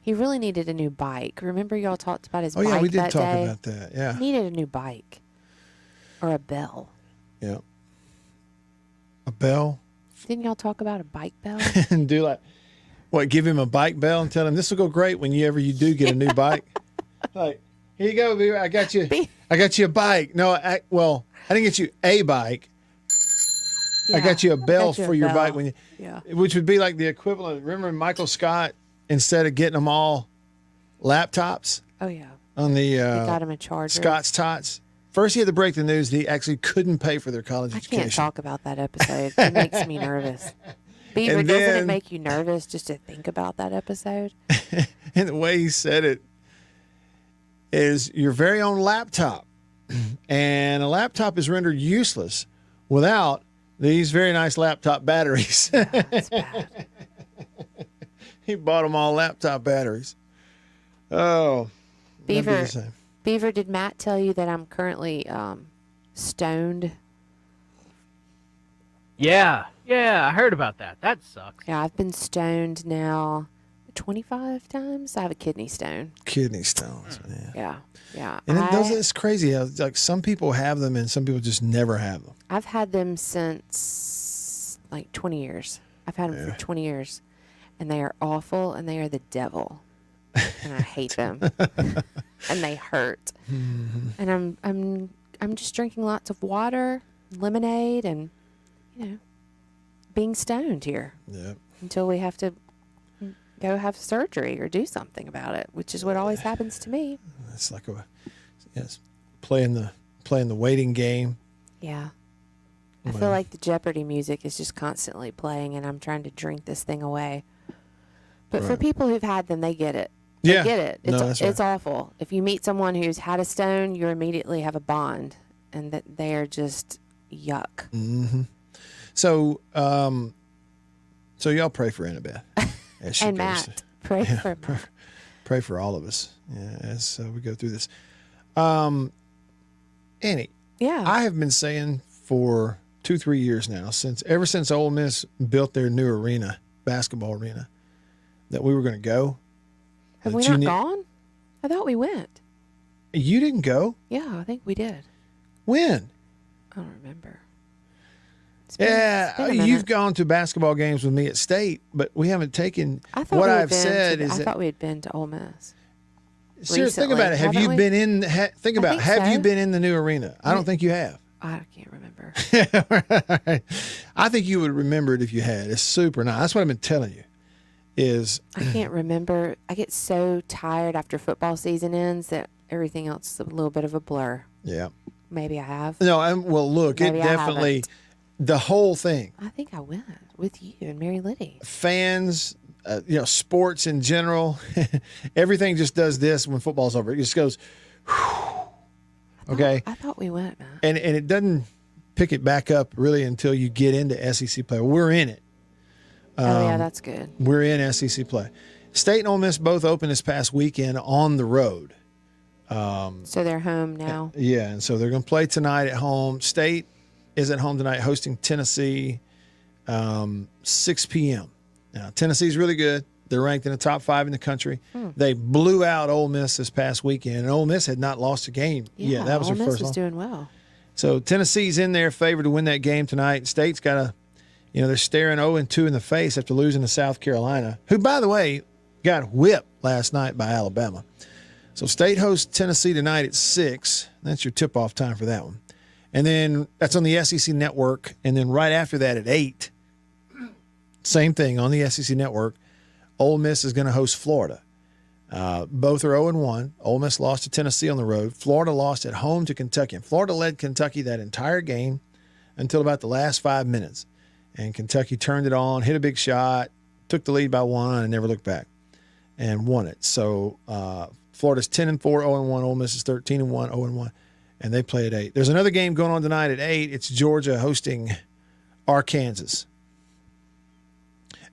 He really needed a new bike. Remember y'all talked about his bike that day? Oh, yeah, we did talk about that, yeah. He needed a new bike. Or a bell. Yeah. A bell? Didn't y'all talk about a bike bell? And do give him a bike bell and tell him this will go great whenever you do get a new bike? Like, here you go, Beaver. I got you a bike. No, I didn't get you a bike. Yeah, I got you a bell for your bell. bike, Yeah. which would be like the equivalent. Remember Michael Scott, instead of getting them all laptops Oh, yeah. on the He got him a charger. Scott's Tots? First, he had to break the news that he actually couldn't pay for their college I education. can't talk about that episode. It makes me nervous. Beaver, And doesn't then- it make you nervous just to think about that episode? And the way he said it is your very own laptop. And a laptop is rendered useless without these very nice laptop batteries. That's bad. He bought them all laptop batteries. Oh. that'd be Beaver, the same. Beaver, did Matt tell you that I'm currently stoned? Yeah, Yeah, I heard about that. That sucks. Yeah, I've been stoned now 25 times. I have a kidney stone. Kidney stones, man. Yeah. And it's crazy how like some people have them and some people just never have them. I've had them since like 20 years. I've had them for 20 years, and they are awful, and they are the devil, and I hate them, and they hurt. Mm-hmm. And I'm just drinking lots of water, lemonade, and being stoned here. Yep. Until we have to go have surgery or do something about it, which is what always happens to me. It's like playing the waiting game. Yeah. I feel like the Jeopardy music is just constantly playing, and I'm trying to drink this thing away. But for people who've had them, they get it. They get it. It's awful. If you meet someone who's had a stone, you immediately have a bond, and that they are just yuck. Mm-hmm. So, so y'all pray for Annabeth. And Matt, pray for Matt. Pray for all of us as we go through this. Annie, I have been saying for 2-3 years now, ever since Ole Miss built their new basketball arena, that we were going to go. Have we not gone? I thought we went. You didn't go? Yeah, I think we did. When? I don't remember. You've gone to basketball games with me at State, but we haven't taken. I thought we had been to Ole Miss. Seriously, think about it. Have you been in? Have you been in the new arena? I don't think you have. I can't remember. I think you would remember it if you had. It's super nice. That's what I've been telling you. I can't remember. I get so tired after football season ends that everything else is a little bit of a blur. Yeah. Maybe I have. No, well, look, Maybe it definitely. The whole thing. I think I went with you and Mary Liddy. Fans, sports in general, everything just does this when football's over. It just goes, okay? I thought we went, man. And it doesn't pick it back up really until you get into SEC play. We're in it. That's good. We're in SEC play. State and Ole Miss both opened this past weekend on the road. So they're home now. Yeah, and so they're going to play tonight at home. State is at home tonight hosting Tennessee, 6 p.m. Now, Tennessee's really good. They're ranked in the top 5 in the country. They blew out Ole Miss this past weekend, and Ole Miss had not lost a game yet. That was Ole their Miss first was one. doing well. So Tennessee's in there favored to win that game tonight. State's got they're staring 0-2 in the face after losing to South Carolina, who, by the way, got whipped last night by Alabama. So State hosts Tennessee tonight at 6. That's your tip-off time for that one. And then that's on the SEC Network. And then right after that at 8, same thing on the SEC Network, Ole Miss is going to host Florida. Both are 0-1. Ole Miss lost to Tennessee on the road. Florida lost at home to Kentucky. And Florida led Kentucky that entire game until about the last 5 minutes. And Kentucky turned it on, hit a big shot, took the lead by 1, and never looked back and won it. So Florida's 10-4, 0-1. Ole Miss is 13-1, 0-1. And they play at 8. There's another game going on tonight at 8. It's Georgia hosting Arkansas.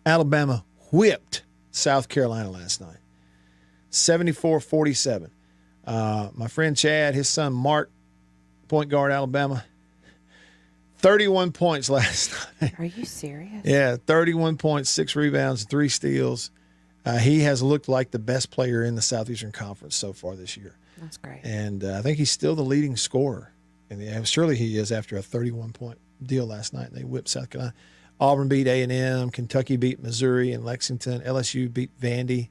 Alabama whipped South Carolina last night, 74-47. My friend Chad, his son Mark, point guard Alabama, 31 points last night. Are you serious? Yeah, 31 points, 6 rebounds, 3 steals. He has looked like the best player in the Southeastern Conference so far this year. That's great. And I think he's still the leading scorer. And surely he is after a 31-point deal last night. They whipped South Carolina. Auburn beat A&M. Kentucky beat Missouri and Lexington. LSU beat Vandy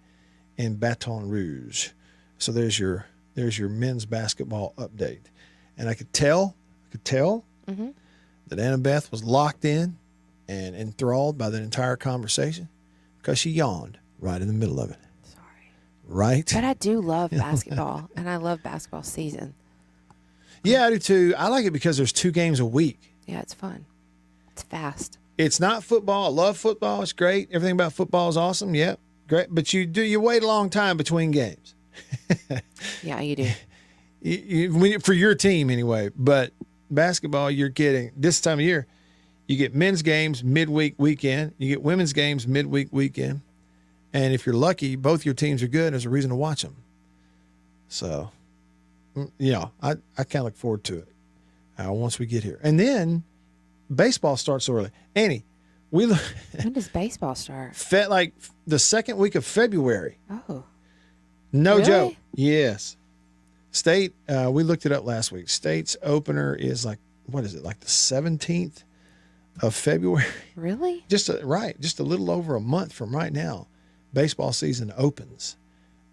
and Baton Rouge. So there's your men's basketball update. And I could tell that Annabeth was locked in and enthralled by that entire conversation because she yawned right in the middle of it. Right? But I do love basketball, and I love basketball season. Yeah, I do too. I like it because there's 2 games a week. Yeah, it's fun. It's fast. It's not football. I love football. It's great. Everything about football is awesome. Yep, great. But you wait a long time between games. Yeah, you do. For your team anyway. But basketball, you're getting this time of year, you get men's games midweek weekend. You get women's games midweek weekend. And if you're lucky, both your teams are good. There's a reason to watch them. So, I kind of look forward to it once we get here. And then baseball starts so early. Annie, When does baseball start? like the second week of February. Oh. No Really? joke. Yes. State, we looked it up last week. State's opener is like, what is it, like the 17th of February? Really? Just a little over a month from right now. Baseball season opens.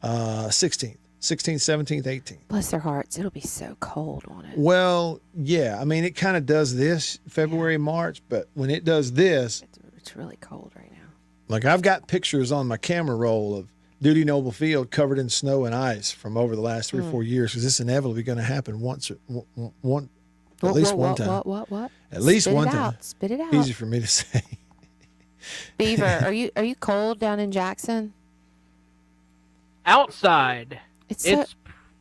16th, 17th, 18th. Bless their hearts. It'll be so cold, won't it? Well, yeah. I mean, it kind of does this February, March, but when it does this, It's really cold right now. like I've got pictures on my camera roll of Duty Noble Field covered in snow and ice from over the last 3 or 4 years, because it's inevitably going to happen at least one time. What? At least Spit one it time. out. Spit it out. Easy for me to say. Beaver, are you cold down in Jackson? Outside, it's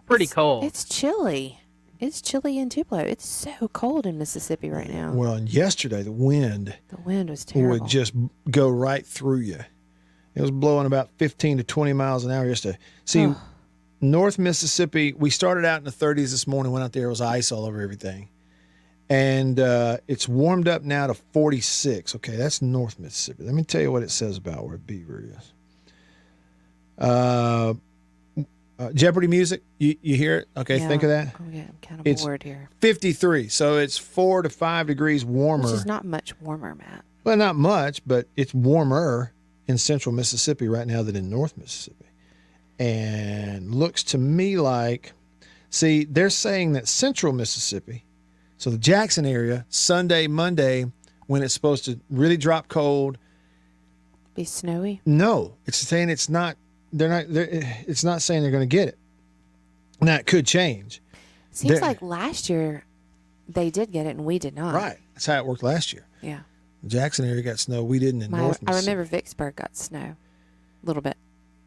pretty cold. It's chilly. It's chilly in Tupelo. It's so cold in Mississippi right now. Well, and yesterday the wind was terrible. would just go right through you. It was blowing about 15 to 20 miles an hour yesterday. See, North Mississippi, we started out in the 30s this morning, went out there, it was ice all over everything. And it's warmed up now to 46. Okay, that's North Mississippi. Let me tell you what it says about where Beaver is. Jeopardy music, you hear it? Okay, Yeah. think of that. Oh, yeah, I'm kind of It's bored here. 53, so it's 4 to 5 degrees warmer. Which is not much warmer, Matt. Well, not much, but it's warmer in central Mississippi right now than in North Mississippi. And looks to me like, see, they're saying that central Mississippi, so the Jackson area, Sunday, Monday, when it's supposed to really drop cold. Be snowy? No, it's saying it's not, it's not saying they're going to get it. Now, it could change. Seems like last year they did get it and we did not. Right. That's how it worked last year. Yeah. The Jackson area got snow. We didn't in North I Mississippi. remember Vicksburg got snow. A little bit.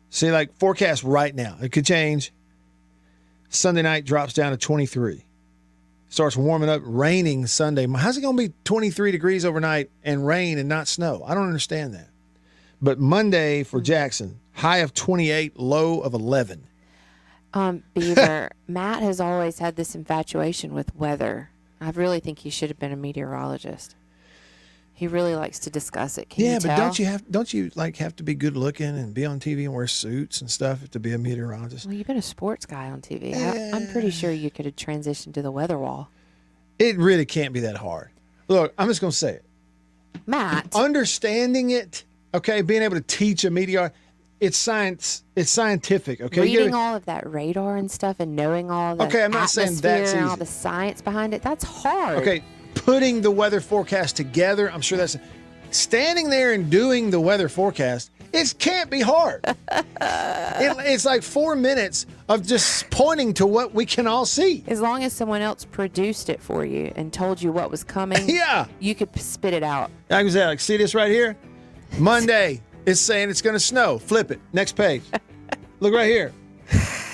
See, like forecast right now, it could change. Sunday night drops down to 23. Starts warming up, raining Sunday. How's it going to be 23 degrees overnight and rain and not snow? I don't understand that. But Monday for Jackson, high of 28, low of 11. Beaver, Matt has always had this infatuation with weather. I really think he should have been a meteorologist. He really likes to discuss it. Can you But tell? don't you have to be good looking and be on TV and wear suits and stuff to be a meteorologist? Well, you've been a sports guy on TV. I'm pretty sure you could have transitioned to the weather wall. It really can't be that hard. Look, I'm just going to say it. Matt. Understanding it, okay, being able to teach a meteor, it's science, it's scientific, okay? Reading all of that radar and stuff and knowing all the Okay, I'm not saying that's atmosphere and all easy. the science behind it, that's hard. Okay, putting the weather forecast together, I'm sure that's standing there and doing the weather forecast. It can't be hard. It's like 4 minutes of just pointing to what we can all see. As long as someone else produced it for you and told you what was coming, Yeah. you could spit it out. Like was that? Like, see this right here? Monday, it's saying it's going to snow. Flip it. Next page. Look right here.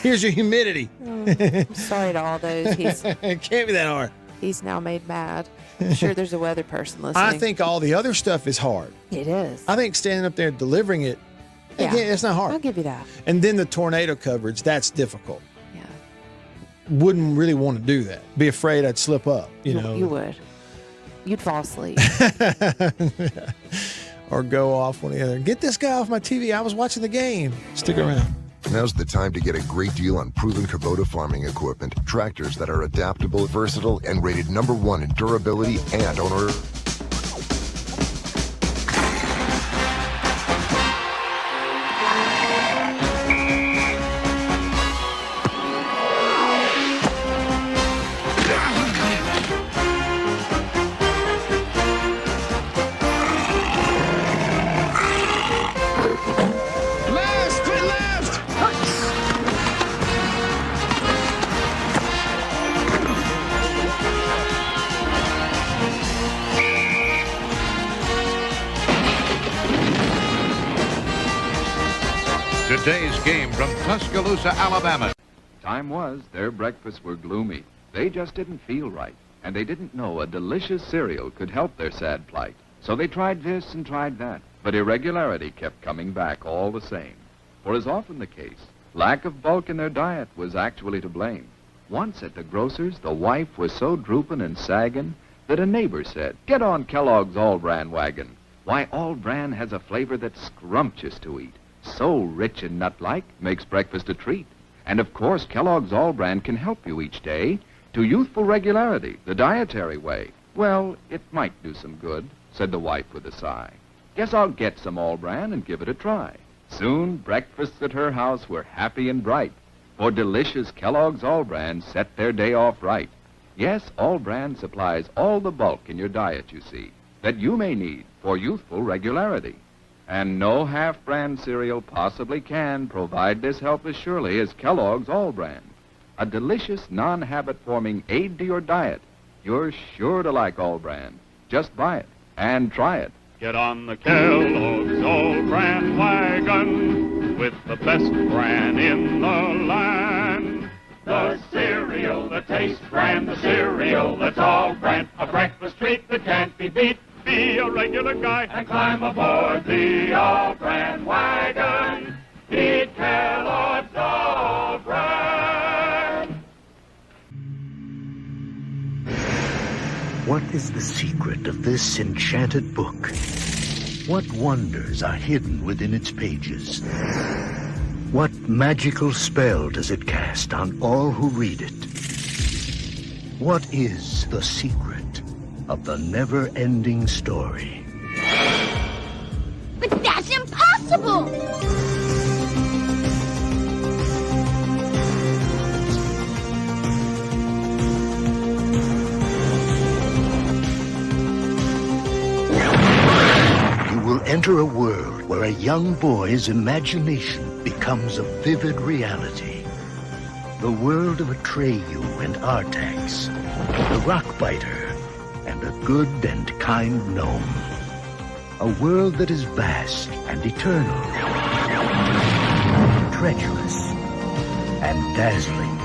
Here's your humidity. I'm sorry to all those It can't be that hard. he's now made mad. I'm sure there's a weather person listening. I think all the other stuff is hard. it is. I think standing up there delivering it, Yeah. again, it's not hard. I'll give you that. And then the tornado coverage, that's difficult. Yeah. Wouldn't really want to do that. Be afraid I'd slip up, you know. You would. You'd fall asleep. Or go off one or the other. Get this guy off my TV. I was watching the game. Stick around. Now's the time to get a great deal on proven Kubota farming equipment. Tractors that are adaptable, versatile, and rated #1 in durability and owner. Today's game from Tuscaloosa, Alabama. Time was their breakfasts were gloomy. They just didn't feel right, and they didn't know a delicious cereal could help their sad plight. So they tried this and tried that, but irregularity kept coming back all the same. For as often the case, lack of bulk in their diet was actually to blame. Once at the grocer's, the wife was so drooping and sagging that a neighbor said, "Get on Kellogg's All-Bran wagon. Why, all bran has a flavor that's scrumptious to eat. So rich and nut-like, makes breakfast a treat. And of course, Kellogg's All Bran can help you each day to youthful regularity, the dietary way. Well, it might do some good, said the wife with a sigh. Guess I'll get some All Bran and give it a try. Soon, breakfasts at her house were happy and bright, for delicious Kellogg's All Bran set their day off right. Yes, All Bran supplies all the bulk in your diet, you see, that you may need for youthful regularity. And no half-bran cereal possibly can provide this help as surely as Kellogg's All Bran. A delicious, non-habit-forming aid to your diet. You're sure to like All Bran. Just buy it and try it. Get on the Kellogg's All Bran wagon with the best bran in the land. The cereal that tastes bran, the cereal that's all bran, a breakfast treat that can't be beat. Be a regular guy and climb aboard the All Bran wagon. Eat Kellogg's All Bran. What is the secret of this enchanted book? What wonders are hidden within its pages? What magical spell does it cast on all who read it? What is the secret of the never-ending story? But that's impossible! You will enter a world where a young boy's imagination becomes a vivid reality. The world of Atreyu and Artax, the Rockbiter, and a good and kind gnome. A world that is vast and eternal, treacherous and dazzling,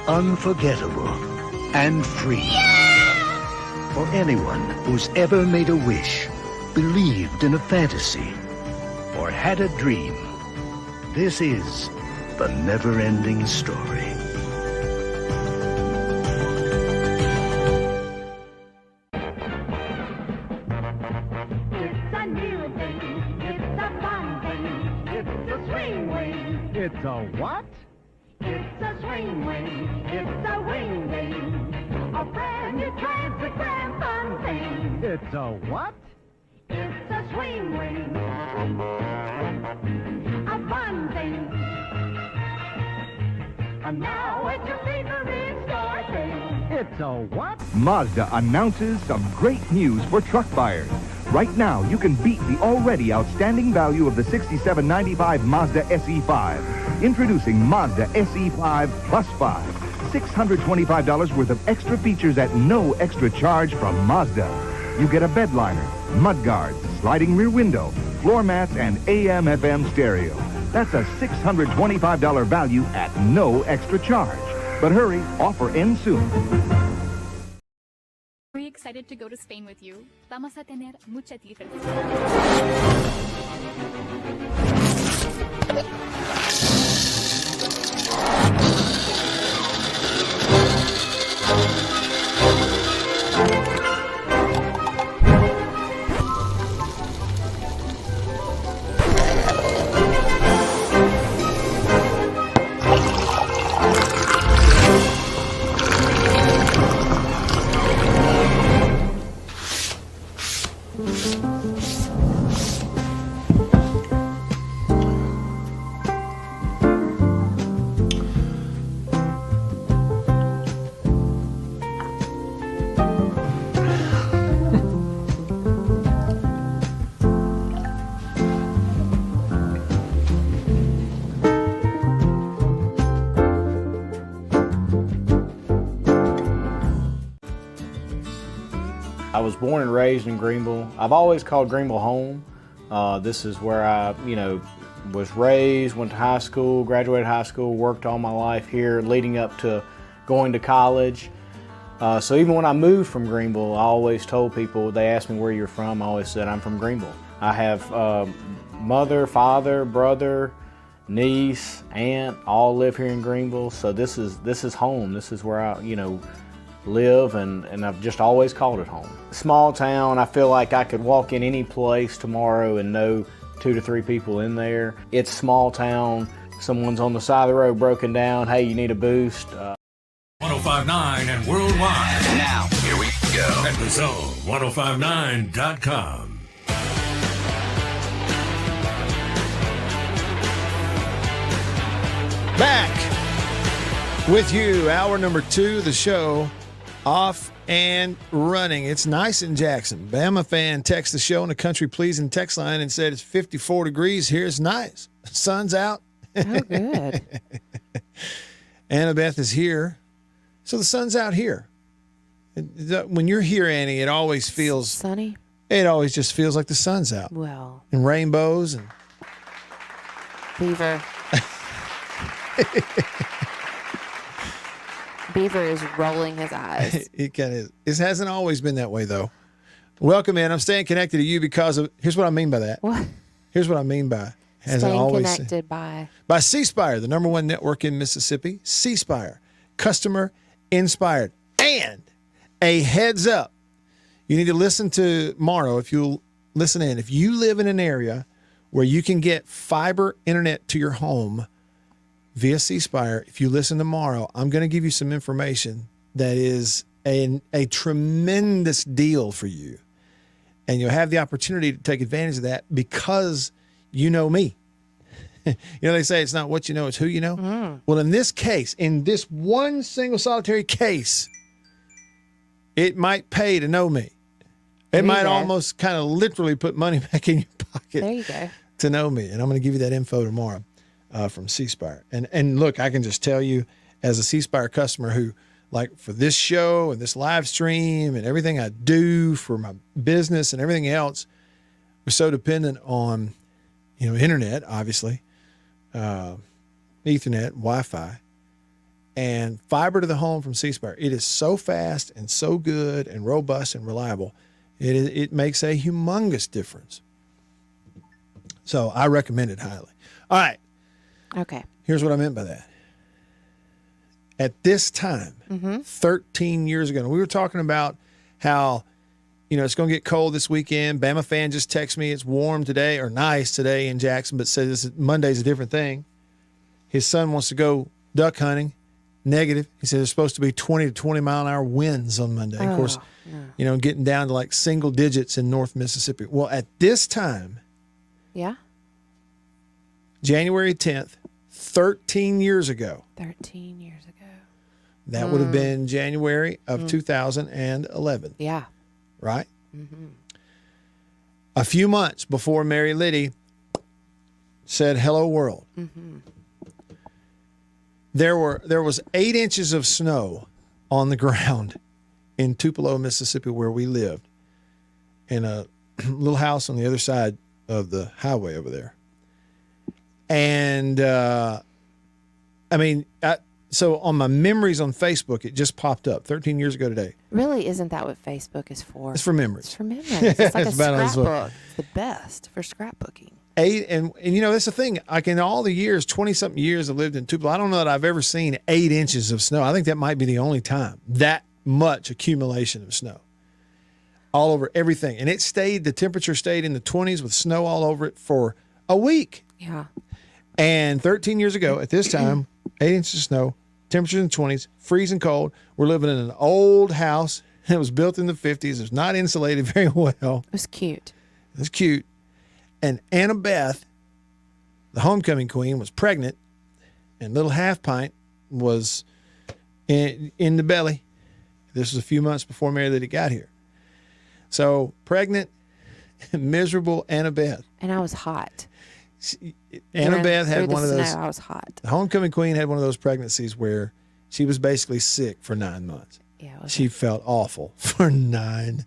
unforgettable and free. For anyone who's ever made a wish, believed in a fantasy, or had a dream, this is the never-ending story. It's a new thing, it's a fun thing, it's a swing wing. It's a what? It's a swing wing, it's a wing wing, a brand new classic grand fun thing. It's a what? It's a swing wing, a fun thing. And now it's your favorite store thing. It's a what? Mazda announces some great news for truck buyers. Right now, you can beat the already outstanding value of the $67.95 Mazda SE5. Introducing Mazda SE5 Plus 5. $625 worth of extra features at no extra charge from Mazda. You get a bed liner, mud guards, sliding rear window, floor mats, and AM/FM stereo. That's a $625 value at no extra charge. But hurry, offer ends soon. Very excited to go to Spain with you. Vamos a tener mucha diversión. I was born and raised in Greenville. I've always called Greenville home. This is where I, was raised, went to high school, graduated high school, worked all my life here leading up to going to college. So even when I moved from Greenville, I always told people, they asked me where you're from, I always said I'm from Greenville. I have mother, father, brother, niece, aunt, all live here in Greenville. So this is home. This is where I, live, and I've just always called it home. Small town, I feel like I could walk in any place tomorrow and know 2 to 3 people in there. It's small town. Someone's on the side of the road broken down. Hey, you need a boost. 1059 and worldwide. Now, here we go. At thezone1059.com. Back with you, hour number 2 of the show, off and running. It's nice in Jackson. Bama fan texts the show on the country pleasing text line and said it's 54 degrees here. It's nice. Sun's out. Oh, good. Annabeth is here. So the sun's out here. When you're here, Annie, it always feels sunny. It always just feels like the sun's out. Well. And rainbows and Beaver. Beaver is rolling his eyes. It kind of is. It hasn't always been that way, though. Welcome in. I'm staying connected to you because of, here's what I mean by that. What? Here's what I mean by Staying connected by C-Spire, the #1 network in Mississippi. C-Spire, customer inspired. And a heads up, you need to listen to Morrow if you'll listen in. If you live in an area where you can get fiber internet to your home via C-Spire, if you listen tomorrow, I'm going to give you some information that is a tremendous deal for you. And you'll have the opportunity to take advantage of that because you know me. You know, they say it's not what you know, it's who you know. Mm. Well, in this case, in this one single solitary case, it might pay to know me. It might almost kind of literally put money back in your pocket. There you go. To know me. And I'm going to give you that info tomorrow. From C-Spire. And look, I can just tell you as a C-Spire customer who, like, for this show and this live stream and everything I do for my business and everything else, we're so dependent on, internet, obviously, Ethernet, Wi-Fi, and fiber to the home from C-Spire. It is so fast and so good and robust and reliable. It makes a humongous difference. So I recommend it highly. All right. Okay. Here's what I meant by that. At this time, 13 years ago, and we were talking about how, it's going to get cold this weekend. Bama fan just texted me it's warm today or nice today in Jackson, but says Monday's a different thing. His son wants to go duck hunting. Negative. He said there's supposed to be 20 to 20 mile an hour winds on Monday. Of course, getting down to like single digits in North Mississippi. Well, at this time, January 10th, 13 years ago. 13 years ago. That would have been January of 2011. Yeah. Right? Mm-hmm. A few months before Mary Liddy said, "Hello, world." Mm-hmm. There was 8 inches of snow on the ground in Tupelo, Mississippi, where we lived, in a little house on the other side of the highway over there. And, so on my memories on Facebook, it just popped up 13 years ago today. Really, isn't that what Facebook is for? It's for memories. It's for memories. It's like a scrapbook. It's the best for scrapbooking. 8, and that's the thing. Like in all the years, 20-something years I lived in Tupelo, I don't know that I've ever seen 8 inches of snow. I think that might be the only time. That much accumulation of snow. All over everything. And the temperature stayed in the 20s with snow all over it for a week. Yeah. And 13 years ago, at this time, 8 inches of snow, temperatures in the 20s, freezing cold. We're living in an old house that was built in the 50s. It was not insulated very well. It was cute. It was cute. And Annabeth, the homecoming queen, was pregnant, and little half pint was in the belly. This was a few months before Mary Liddy got here. So pregnant, miserable Annabeth. And I was hot. Annabeth had one of those. Snow, I was hot. The homecoming queen had one of those pregnancies where she was basically sick for 9 months. Yeah, she felt awful for 9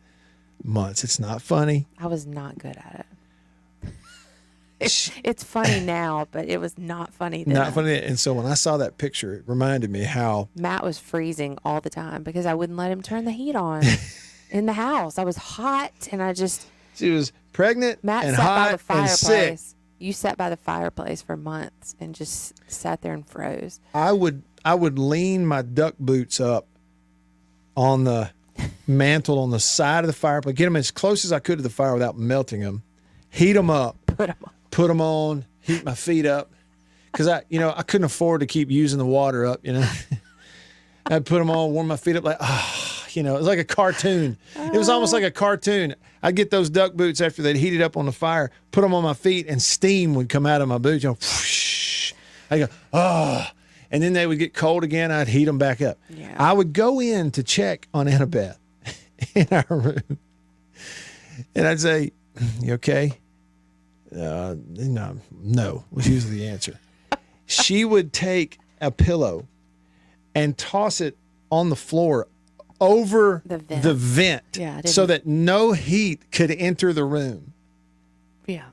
months. It's not funny. I was not good at it. It's funny now, but it was not funny then. Not funny. And so when I saw that picture, it reminded me how Matt was freezing all the time because I wouldn't let him turn the heat on in the house. I was hot, and she was pregnant Matt and sat hot by the fireplace. and sick. You sat by the fireplace for months and just sat there and froze. I would lean my duck boots up on the mantle on the side of the fireplace. Get them as close as I could to the fire without melting them. Heat them up. Put them on. Heat my feet up. Because I couldn't afford to keep using the water up, I'd put them on, warm my feet up it was like a cartoon. It was almost like a cartoon. I'd get those duck boots after they'd heated up on the fire, put them on my feet, and steam would come out of my boots. Whoosh. I'd go, and then they would get cold again. I'd heat them back up. Yeah. I would go in to check on Annabeth in our room, and I'd say, "You okay?" No was usually the answer. She would take a pillow and toss it on the floor over the vent so that no heat could enter the room. Yeah.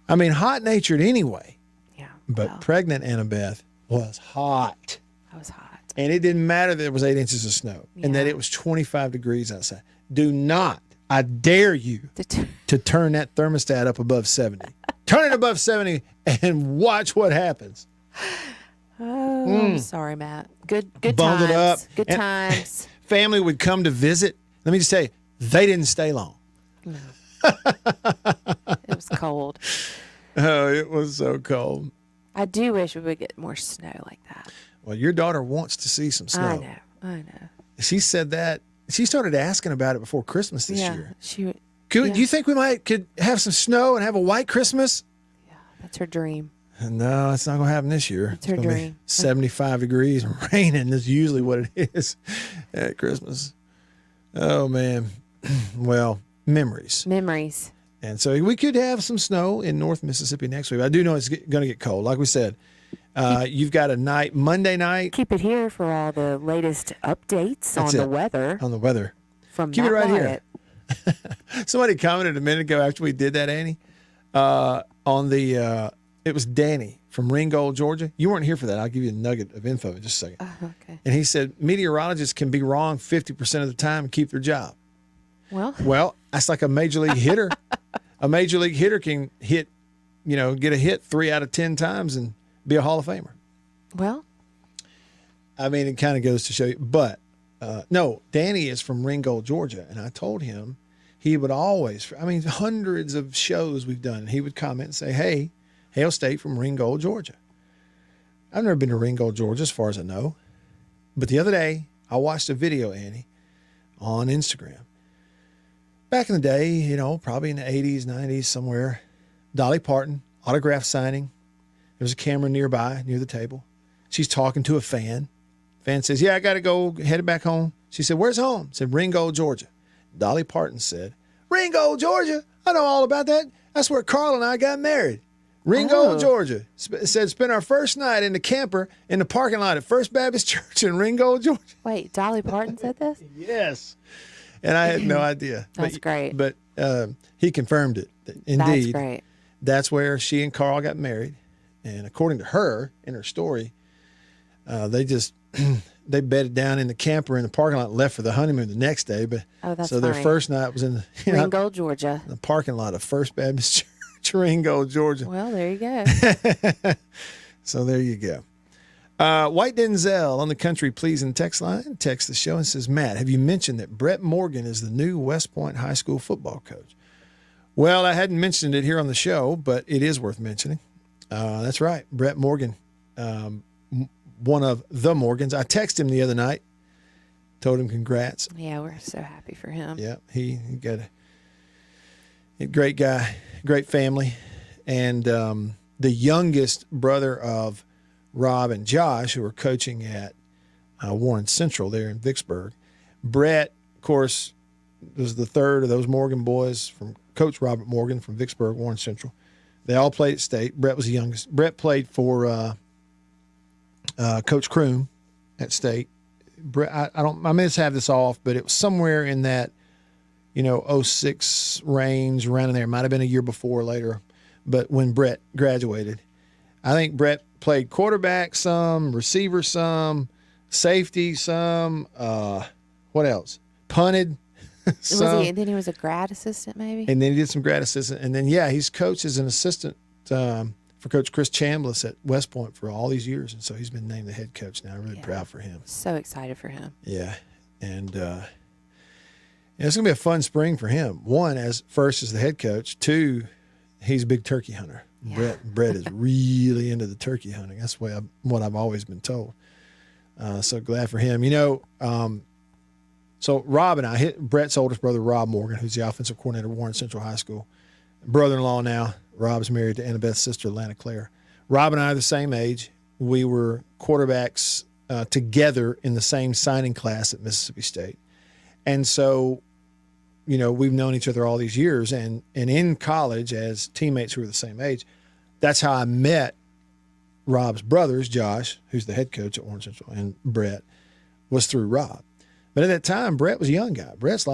I mean, hot-natured anyway. Yeah. But pregnant Annabeth was hot. I was hot. And it didn't matter that there was 8 inches of snow and that it was 25 degrees outside. Do not, I dare you, to turn that thermostat up above 70. Turn it above 70 and watch what happens. Oh, I'm sorry, Matt. Good Bundled times. up. Good And times. Family would come to visit. Let me just tell you, they didn't stay long. No. It was cold. Oh, it was so cold. I do wish we would get more snow like that. Well, your daughter wants to see some snow. I know. She said that. She started asking about it before Christmas this year. She would. Do you think we could have some snow and have a white Christmas? That's her dream. No, it's not going to happen this year. It's her gonna dream. Be 75 degrees and raining is usually what it is at Christmas. Oh, man. Well, memories. Memories. And so we could have some snow in North Mississippi next week. I do know it's going to get cold. Like we said, you've got a night, Monday night. Keep it here for all the latest updates on the weather. On the weather. From Keep Matt it right Wyatt. here. Somebody commented a minute ago after we did that, Annie, on the it was Danny from Ringgold, Georgia. You weren't here for that. I'll give you a nugget of info in just a second. Okay. And he said meteorologists can be wrong 50% of the time and keep their job. Well, that's like a major league hitter. A major league hitter can hit, get a hit 3 out of 10 times and be a Hall of Famer. Well, I mean, it kind of goes to show you. But no, Danny is from Ringgold, Georgia, and I told him he would always. Hundreds of shows we've done, and he would comment and say, "Hey, Hail State from Ringgold, Georgia." I've never been to Ringgold, Georgia, as far as I know. But the other day, I watched a video, Annie, on Instagram. Back in the day, probably in the 80s, 90s, somewhere, Dolly Parton, autograph signing. There's a camera nearby, near the table. She's talking to a fan. Fan says, "Yeah, I got to go, headed back home." She said, "Where's home?" Said, "Ringgold, Georgia." Dolly Parton said, "Ringgold, Georgia? I know all about that. That's where Carl and I got married. Ringgold, Georgia." Said, "Spent our first night in the camper in the parking lot at First Baptist Church in Ringgold, Georgia." Wait, Dolly Parton said this? Yes. And I had no idea. That's great. But he confirmed it. Indeed. That's great. That's where she and Carl got married. And according to her, in her story, they bedded down in the camper in the parking lot and left for the honeymoon the next day. But so their first night was in Ringgold, Georgia. The parking lot of First Baptist Church, Ringgold, Georgia. Well, there you go. So there you go. White Denzel on the Country Pleasing text line texts the show and says, "Matt, have you mentioned that Brett Morgan is the new West Point High School football coach?" Well, I hadn't mentioned it here on the show, but it is worth mentioning. That's right. Brett Morgan, one of the Morgans. I texted him the other night, told him congrats. Yeah, we're so happy for him. Yeah, he got a great guy, great family. And the youngest brother of Rob and Josh, who are coaching at Warren Central there in Vicksburg. Brett, of course, was the third of those Morgan boys from Coach Robert Morgan from Vicksburg, Warren Central. They all played at State. Brett was the youngest. Brett played for Coach Kroom at State. Brett, I may just have this off, but it was somewhere in that, 06 range, around in there. It might have been a year before or later. But when Brett graduated, I think Brett played quarterback some, receiver some, safety some, what else? Punted some. Then he was a grad assistant maybe? And then he did some grad assistant. And then, he's coached as an assistant for Coach Chris Chambliss at West Point for all these years, and so he's been named the head coach now. Really proud for him. So excited for him. Yeah, and it's going to be a fun spring for him. One, as the head coach. Two, he's a big turkey hunter. Yeah. Brett is really into the turkey hunting. That's what I've always been told. So glad for him. So Rob and I, Brett's oldest brother, Rob Morgan, who's the offensive coordinator at Warren Central High School, brother-in-law now. Rob's married to Annabeth's sister, Lana Claire. Rob and I are the same age. We were quarterbacks together in the same signing class at Mississippi State. And so, we've known each other all these years. And in college, as teammates who were the same age, that's how I met Rob's brothers, Josh, who's the head coach at Warren Central, and Brett, was through Rob. But at that time, Brett was a young guy. Brett's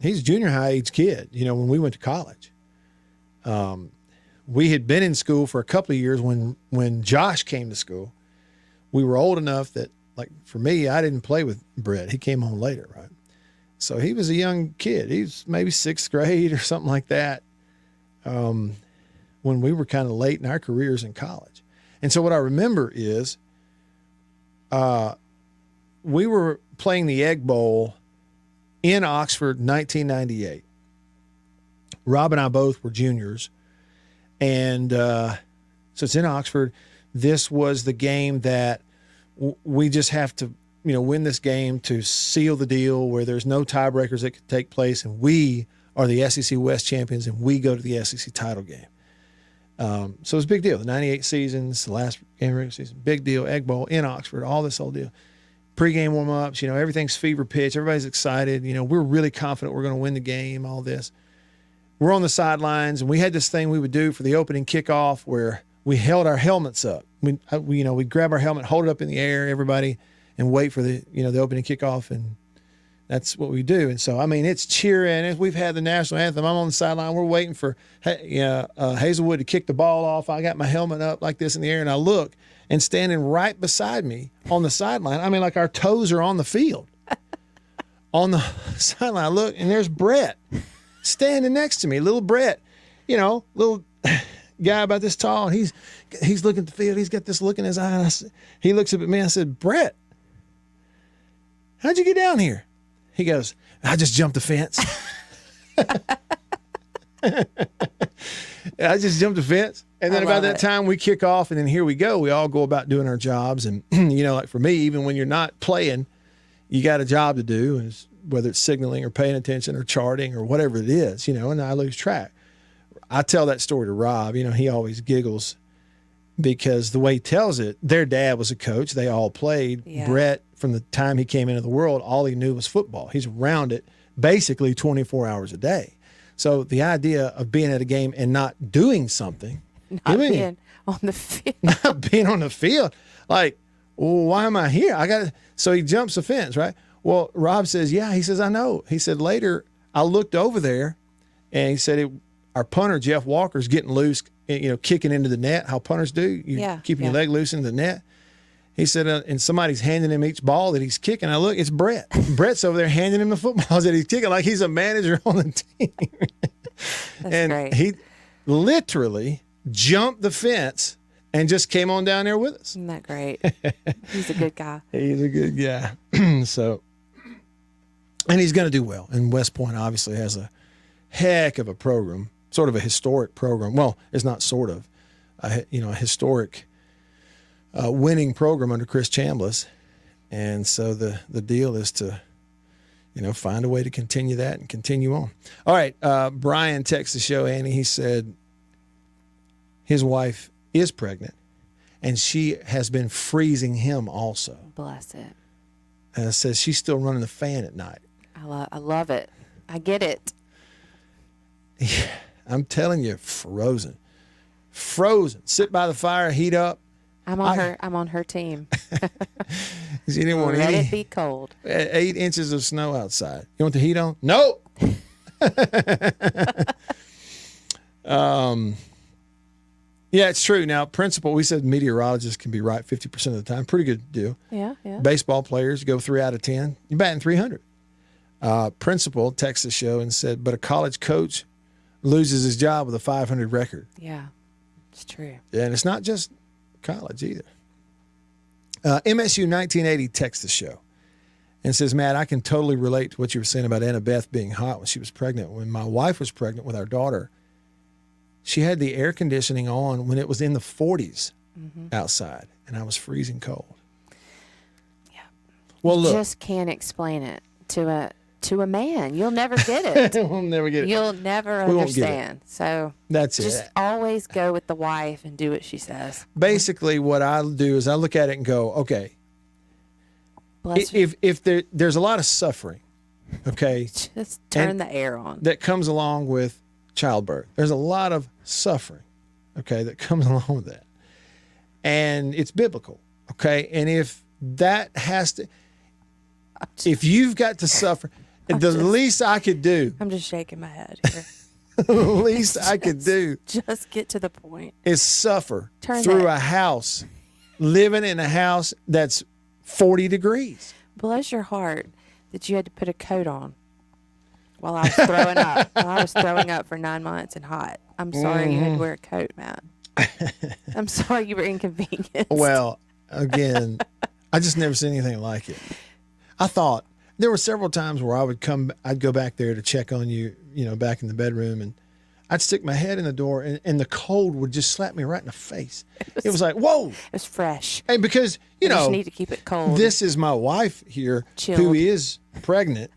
he's a junior high age kid, when we went to college. We had been in school for a couple of years when Josh came to school. We were old enough that, for me, I didn't play with Brett. He came on later, right? So he was a young kid. He was maybe 6th grade or something like that when we were kind of late in our careers in college. And so what I remember is we were playing the Egg Bowl in Oxford, 1998. Rob and I both were juniors. And so it's in Oxford. This was the game that we just have to, win this game to seal the deal where there's no tiebreakers that could take place. And we are the SEC West champions and we go to the SEC title game. So it was a big deal. The 98 seasons, the last game of the regular season, big deal, Egg Bowl in Oxford, all this whole deal. Pre-game warm-ups, everything's fever pitch. Everybody's excited. We're really confident we're going to win the game, all this. We're on the sidelines, and we had this thing we would do for the opening kickoff where we held our helmets up. We'd grab our helmet, hold it up in the air, everybody, and wait for the opening kickoff, and that's what we do. And so, it's cheering. We've had the national anthem. I'm on the sideline. We're waiting for Hazelwood to kick the ball off. I got my helmet up like this in the air, and I look, and standing right beside me on the sideline, our toes are on the field. On the sideline, I look, and there's Brett standing next to me, little Brett, little guy about this tall, and he's looking at the field. He's got this look in his eye, and he looks up at me. I said, "Brett, how'd you get down here?" He goes, "I just jumped the fence." I just jumped the fence. And then about that time we kick off, and then here we go. We all go about doing our jobs. And, for me, even when you're not playing, you got a job to do, and whether it's signaling or paying attention or charting or whatever it is, and I lose track. I tell that story to Rob. He always giggles because the way he tells it, their dad was a coach. They all played. Yeah. Brett, from the time he came into the world, all he knew was football. He's around it basically 24 hours a day. So the idea of being at a game and not doing something, not being on the field, why am I here? So he jumps the fence, right? Well, Rob says, yeah. He says, I know. He said, later I looked over there, and he said, our punter, Jeff Walker's getting loose, kicking into the net, how punters do. Keeping your leg loose in the net. He said, and somebody's handing him each ball that he's kicking. I look, it's Brett. Brett's over there handing him the footballs that he's kicking like he's a manager on the team. That's great. He literally jumped the fence and just came on down there with us. Isn't that great? He's a good guy. He's a good guy. So, and he's going to do well. And West Point obviously has a heck of a program, sort of a historic program. Well, it's not sort of, a historic winning program under Chris Chambliss. And so the deal is to, find a way to continue that and continue on. All right. Brian texted the show, Annie. He said his wife is pregnant and she has been freezing him also. Bless it. And says she's still running the fan at night. I love it. I get it. Yeah, I'm telling you, frozen. Sit by the fire, heat up. I'm on her team. She didn't want Let it be cold. 8 inches of snow outside. You want the heat on? No. Yeah, it's true. Now, principle, we said meteorologists can be right 50% of the time. Pretty good deal. Yeah. Baseball players go 3 out of 10. You're batting 300. Principal texted the show and said, but a college coach loses his job with a 500 record. Yeah. It's true. Yeah, and it's not just college either. MSU 1980 texts the show and says, Matt, I can totally relate to what you were saying about Anna Beth being hot when she was pregnant. When my wife was pregnant with our daughter, she had the air conditioning on when it was in the 40s outside, and I was freezing cold. Yeah. Well, look. You just can't explain it to a man. You'll never get it. We'll never get it. You'll never We won't get it. understand. So That's just it. always go with the wife and do what she says. Basically, what I do is I look at it and go, okay, Bless her. if there's a lot of suffering, okay, Just turn and the air on. that comes along with childbirth. There's a lot of suffering, okay, that comes along with that. And it's biblical, okay? And if that has to, if you've got to suffer, the least I could do, I'm just shaking my head here. the least I could do Just get to the point. is suffer Turn through that- a house, living in a house that's 40 degrees. Bless your heart that you had to put a coat on while I was throwing up. While I was throwing up for 9 months and hot. I'm sorry you had to wear a coat, Matt. I'm sorry you were inconvenienced. Well, again, I just never seen anything like it. I thought there were several times where I'd go back there to check on you, back in the bedroom, and I'd stick my head in the door, and the cold would just slap me right in the face. It was like, whoa. It was fresh. Hey, because, You just need to keep it cold. this is my wife here Chilled. who is pregnant,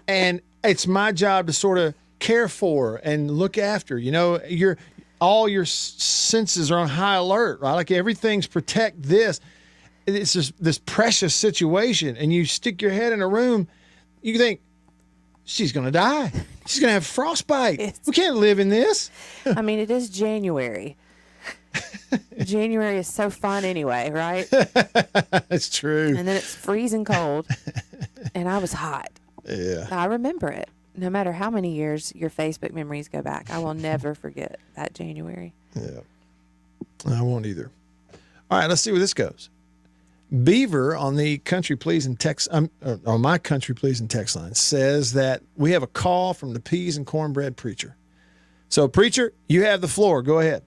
and it's my job to sort of care for and look after. All your senses are on high alert, right? Like everything's protect this. It's just this precious situation, and you stick your head in a room, you think, she's going to die. She's going to have frostbite. We can't live in this. I mean, it is January. January is so fun anyway, right? That's true. And then it's freezing cold, and I was hot. Yeah. I remember it. No matter how many years your Facebook memories go back, I will never forget that January. Yeah. I won't either. All right, let's see where this goes. Beaver on the Country Pleasing text, on my Country Pleasing text line says that we have a call from the Peas and Cornbread Preacher. So, Preacher, you have the floor. Go ahead.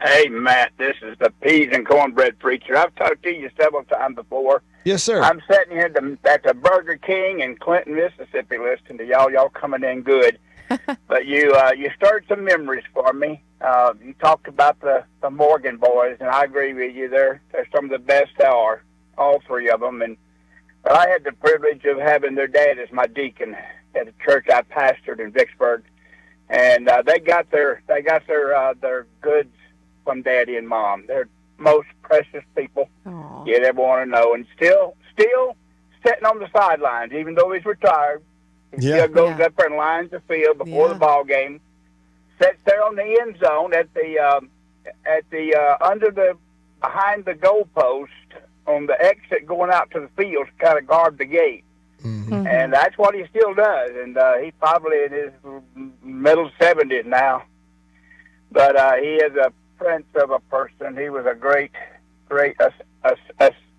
Hey, Matt, this is the Peas and Cornbread Preacher. I've talked to you several times before. Yes, sir. I'm sitting here at the Burger King in Clinton, Mississippi, listening to y'all. Y'all coming in good. But you stirred some memories for me. You talked about the Morgan boys, and I agree with you. They're some of the best there are, all three of them. But I had the privilege of having their dad as my deacon at the church I pastored in Vicksburg, and they got their goods from Daddy and Mom. They're most precious people you'd ever want to know, and still sitting on the sidelines, even though he's retired. He still goes up there and lines the field before the ball game. Sits there on the end zone behind the goalpost on the exit going out to the field to kind of guard the gate. Mm-hmm. And that's what he still does. And he's probably in his middle 70s now. But he is a prince of a person. He was a great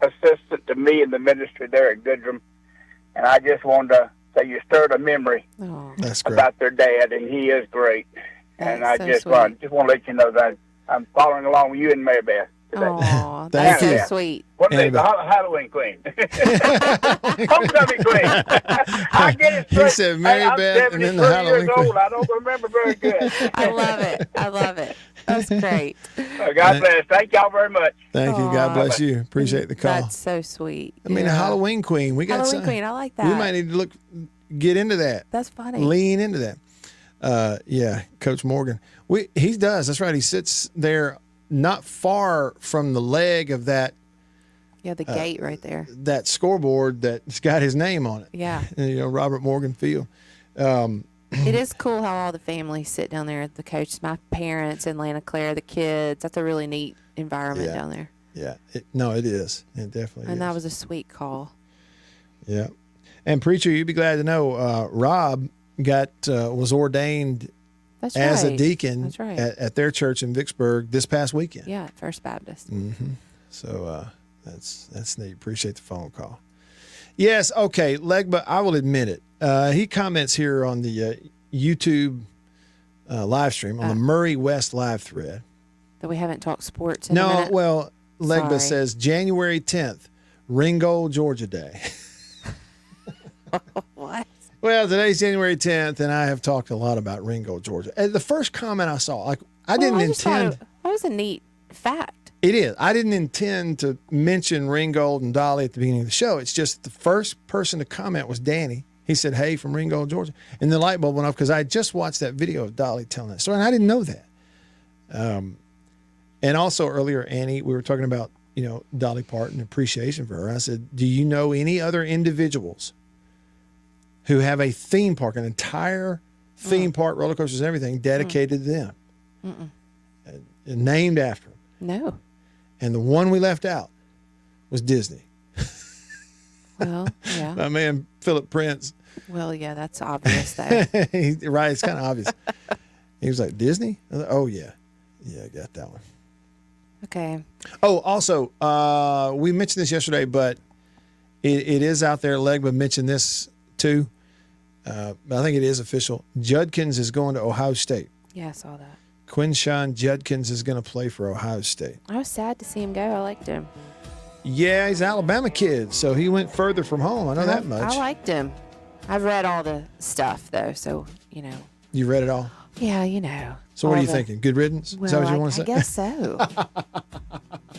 assistant to me in the ministry there at Goodrum. And I just wanted to say you stirred a memory about their dad, and he is great. And I just want to let you know that I'm following along with you and Mary Beth today. Aw, that's so sweet. What is the Halloween queen? Homecoming queen. I get it straight. He said Mary Beth and then the Halloween queen. I don't remember very good. I love it. That's great. God bless. Thank y'all very much. Thank you. God bless you. Appreciate the call. That's so sweet. I mean, a Halloween queen. We got Halloween queen. I like that. We might need to get into that. That's funny. Lean into that. Coach Morgan. He does. That's right. He sits there not far from the leg of that. Yeah, the gate right there. That scoreboard that's got his name on it. Yeah. Robert Morgan Field. It is cool how all the families sit down there. The coach, my parents, Atlanta Claire, the kids. That's a really neat environment down there. Yeah. It is. It definitely is. And that was a sweet call. Yeah. And Preacher, you'd be glad to know Rob was ordained as a deacon at their church in Vicksburg this past weekend. Yeah, at First Baptist. Mm-hmm. So that's neat. Appreciate the phone call. Yes, okay, Legba, I will admit it. He comments here on the YouTube live stream on the Murray West live thread. That we haven't talked sports in a minute? Well, Legba Sorry. says January 10th, Ringgold, Georgia Day. What? Well, today's January 10th, and I have talked a lot about Ringgold, Georgia. And the first comment I saw, like, I didn't intend. That was a neat fact. It is. I didn't intend to mention Ringgold and Dolly at the beginning of the show. It's just the first person to comment was Danny. He said, "Hey, from Ringgold, Georgia." And the light bulb went off because I had just watched that video of Dolly telling that story, and I didn't know that. And also earlier, Annie, we were talking about, Dolly Parton, appreciation for her. I said, do you know any other individuals who have a theme park, an entire theme park, roller coasters and everything, dedicated to them? And named after them? No. And the one we left out was Disney. Well, yeah. My man, Philip Prince. Well, yeah, that's obvious, though. Right, it's kind of obvious. He was like, Disney? I was like, oh, yeah. Yeah, I got that one. Okay. Oh, also, we mentioned this yesterday, but it is out there. Legba mentioned this, too. But I think it is official. Judkins is going to Ohio State. Yeah, I saw that. Quinshon Judkins is going to play for Ohio State. I was sad to see him go. I liked him. Yeah, he's an Alabama kid, so he went further from home. I know that much. I liked him. I've read all the stuff, though, so, You read it all? Yeah, So what are you thinking? Good riddance? Well, Is that what you want to say? I guess so.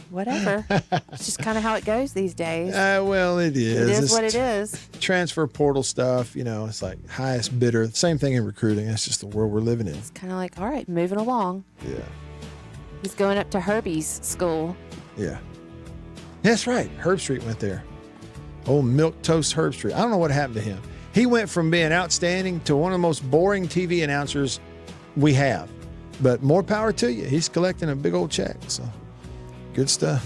Whatever. It's just kind of how it goes these days. Well, it is. It is It's what it is. Transfer portal stuff, it's like highest bidder. Same thing in recruiting. That's just the world we're living in. It's kind of like, all right, moving along. Yeah. He's going up to Herbie's school. Yeah. That's right. Herb Street went there. Old Milk Toast Herb Street. I don't know what happened to him. He went from being outstanding to one of the most boring TV announcers we have. But more power to you. He's collecting a big old check. So good stuff.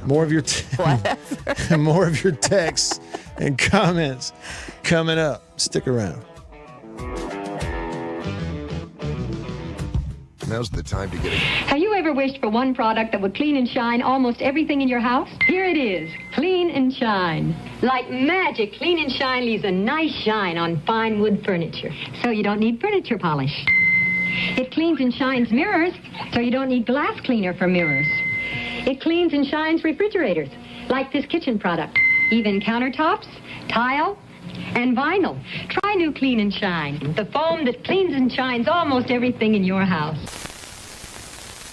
More of your more of your texts and comments coming up. Stick around. Now's the time to get it. Have you ever wished for one product that would clean and shine almost everything in your house? Here it is, Clean and Shine. Like magic, Clean and Shine leaves a nice shine on fine wood furniture, so you don't need furniture polish. It cleans and shines mirrors, so you don't need glass cleaner for mirrors. It cleans and shines refrigerators, like this kitchen product, even countertops, tile, and vinyl. Try new Clean and Shine, the foam that cleans and shines almost everything in your house.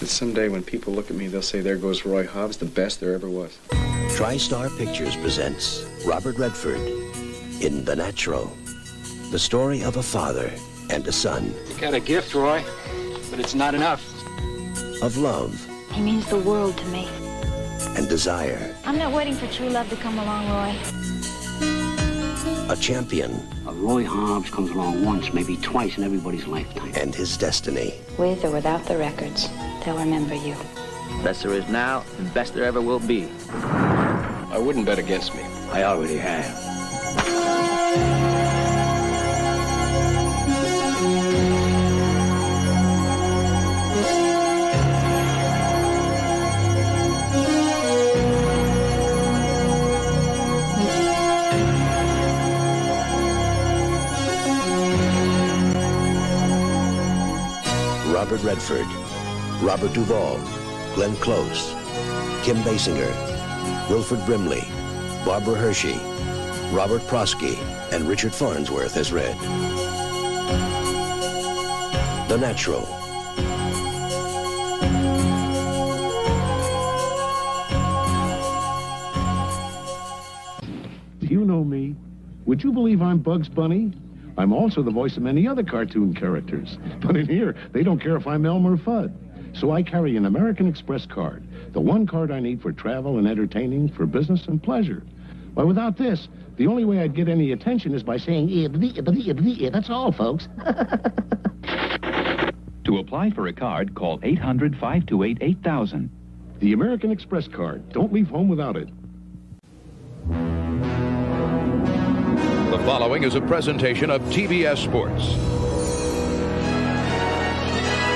Someday when people look at me, they'll say, there goes Roy Hobbs, the best there ever was. TriStar Pictures presents Robert Redford in The Natural, the story of a father and a son. You got a gift, Roy, but it's not enough. Of love. He means the world to me. And desire. I'm not waiting for true love to come along, Roy. A champion. A Roy Hobbs comes along once, maybe twice in everybody's lifetime. And his destiny. With or without the records, they'll remember you. Best there is now, and best there ever will be. I wouldn't bet against me. I already have. Robert Redford, Robert Duvall, Glenn Close, Kim Basinger, Wilford Brimley, Barbara Hershey, Robert Prosky, and Richard Farnsworth as Red. The Natural. Do you know me? Would you believe I'm Bugs Bunny? I'm also the voice of many other cartoon characters. But in here, they don't care if I'm Elmer Fudd. So I carry an American Express card, the one card I need for travel and entertaining, for business and pleasure. Why, without this, the only way I'd get any attention is by saying, that's all, folks. To apply for a card, call 800-528-8000. The American Express card. Don't leave home without it. The following is a presentation of TBS Sports.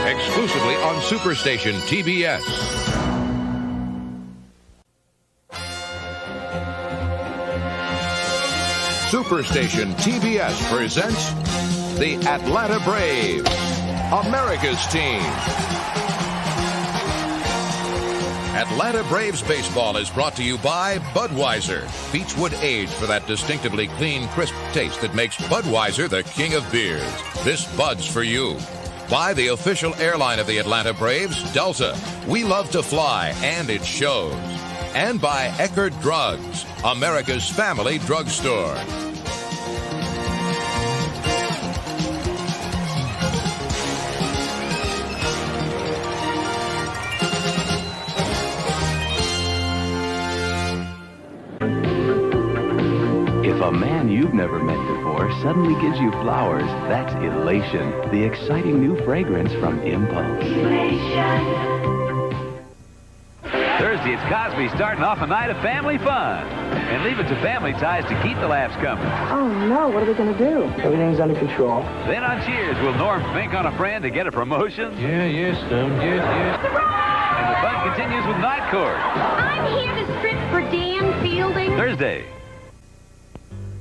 Exclusively on Superstation TBS. Superstation TBS presents the Atlanta Braves. America's team. Atlanta Braves baseball is brought to you by Budweiser. Beechwood aged for that distinctively clean, crisp taste that makes Budweiser the king of beers. This Bud's for you. By the official airline of the Atlanta Braves, Delta. We love to fly, and it shows. And by Eckerd Drugs, America's family drugstore. If a man you've never met before suddenly gives you flowers, that's elation, the exciting new fragrance from Impulse. Thursday, it's Cosby starting off a night of family fun. And leave it to Family Ties to keep the laughs coming. Oh, no. What are we going to do? Everything's under control. Then on Cheers, will Norm fink on a friend to get a promotion? Yeah, yes, yes. And the fun continues with Night Court. I'm here to strip for Dan Fielding. Thursday.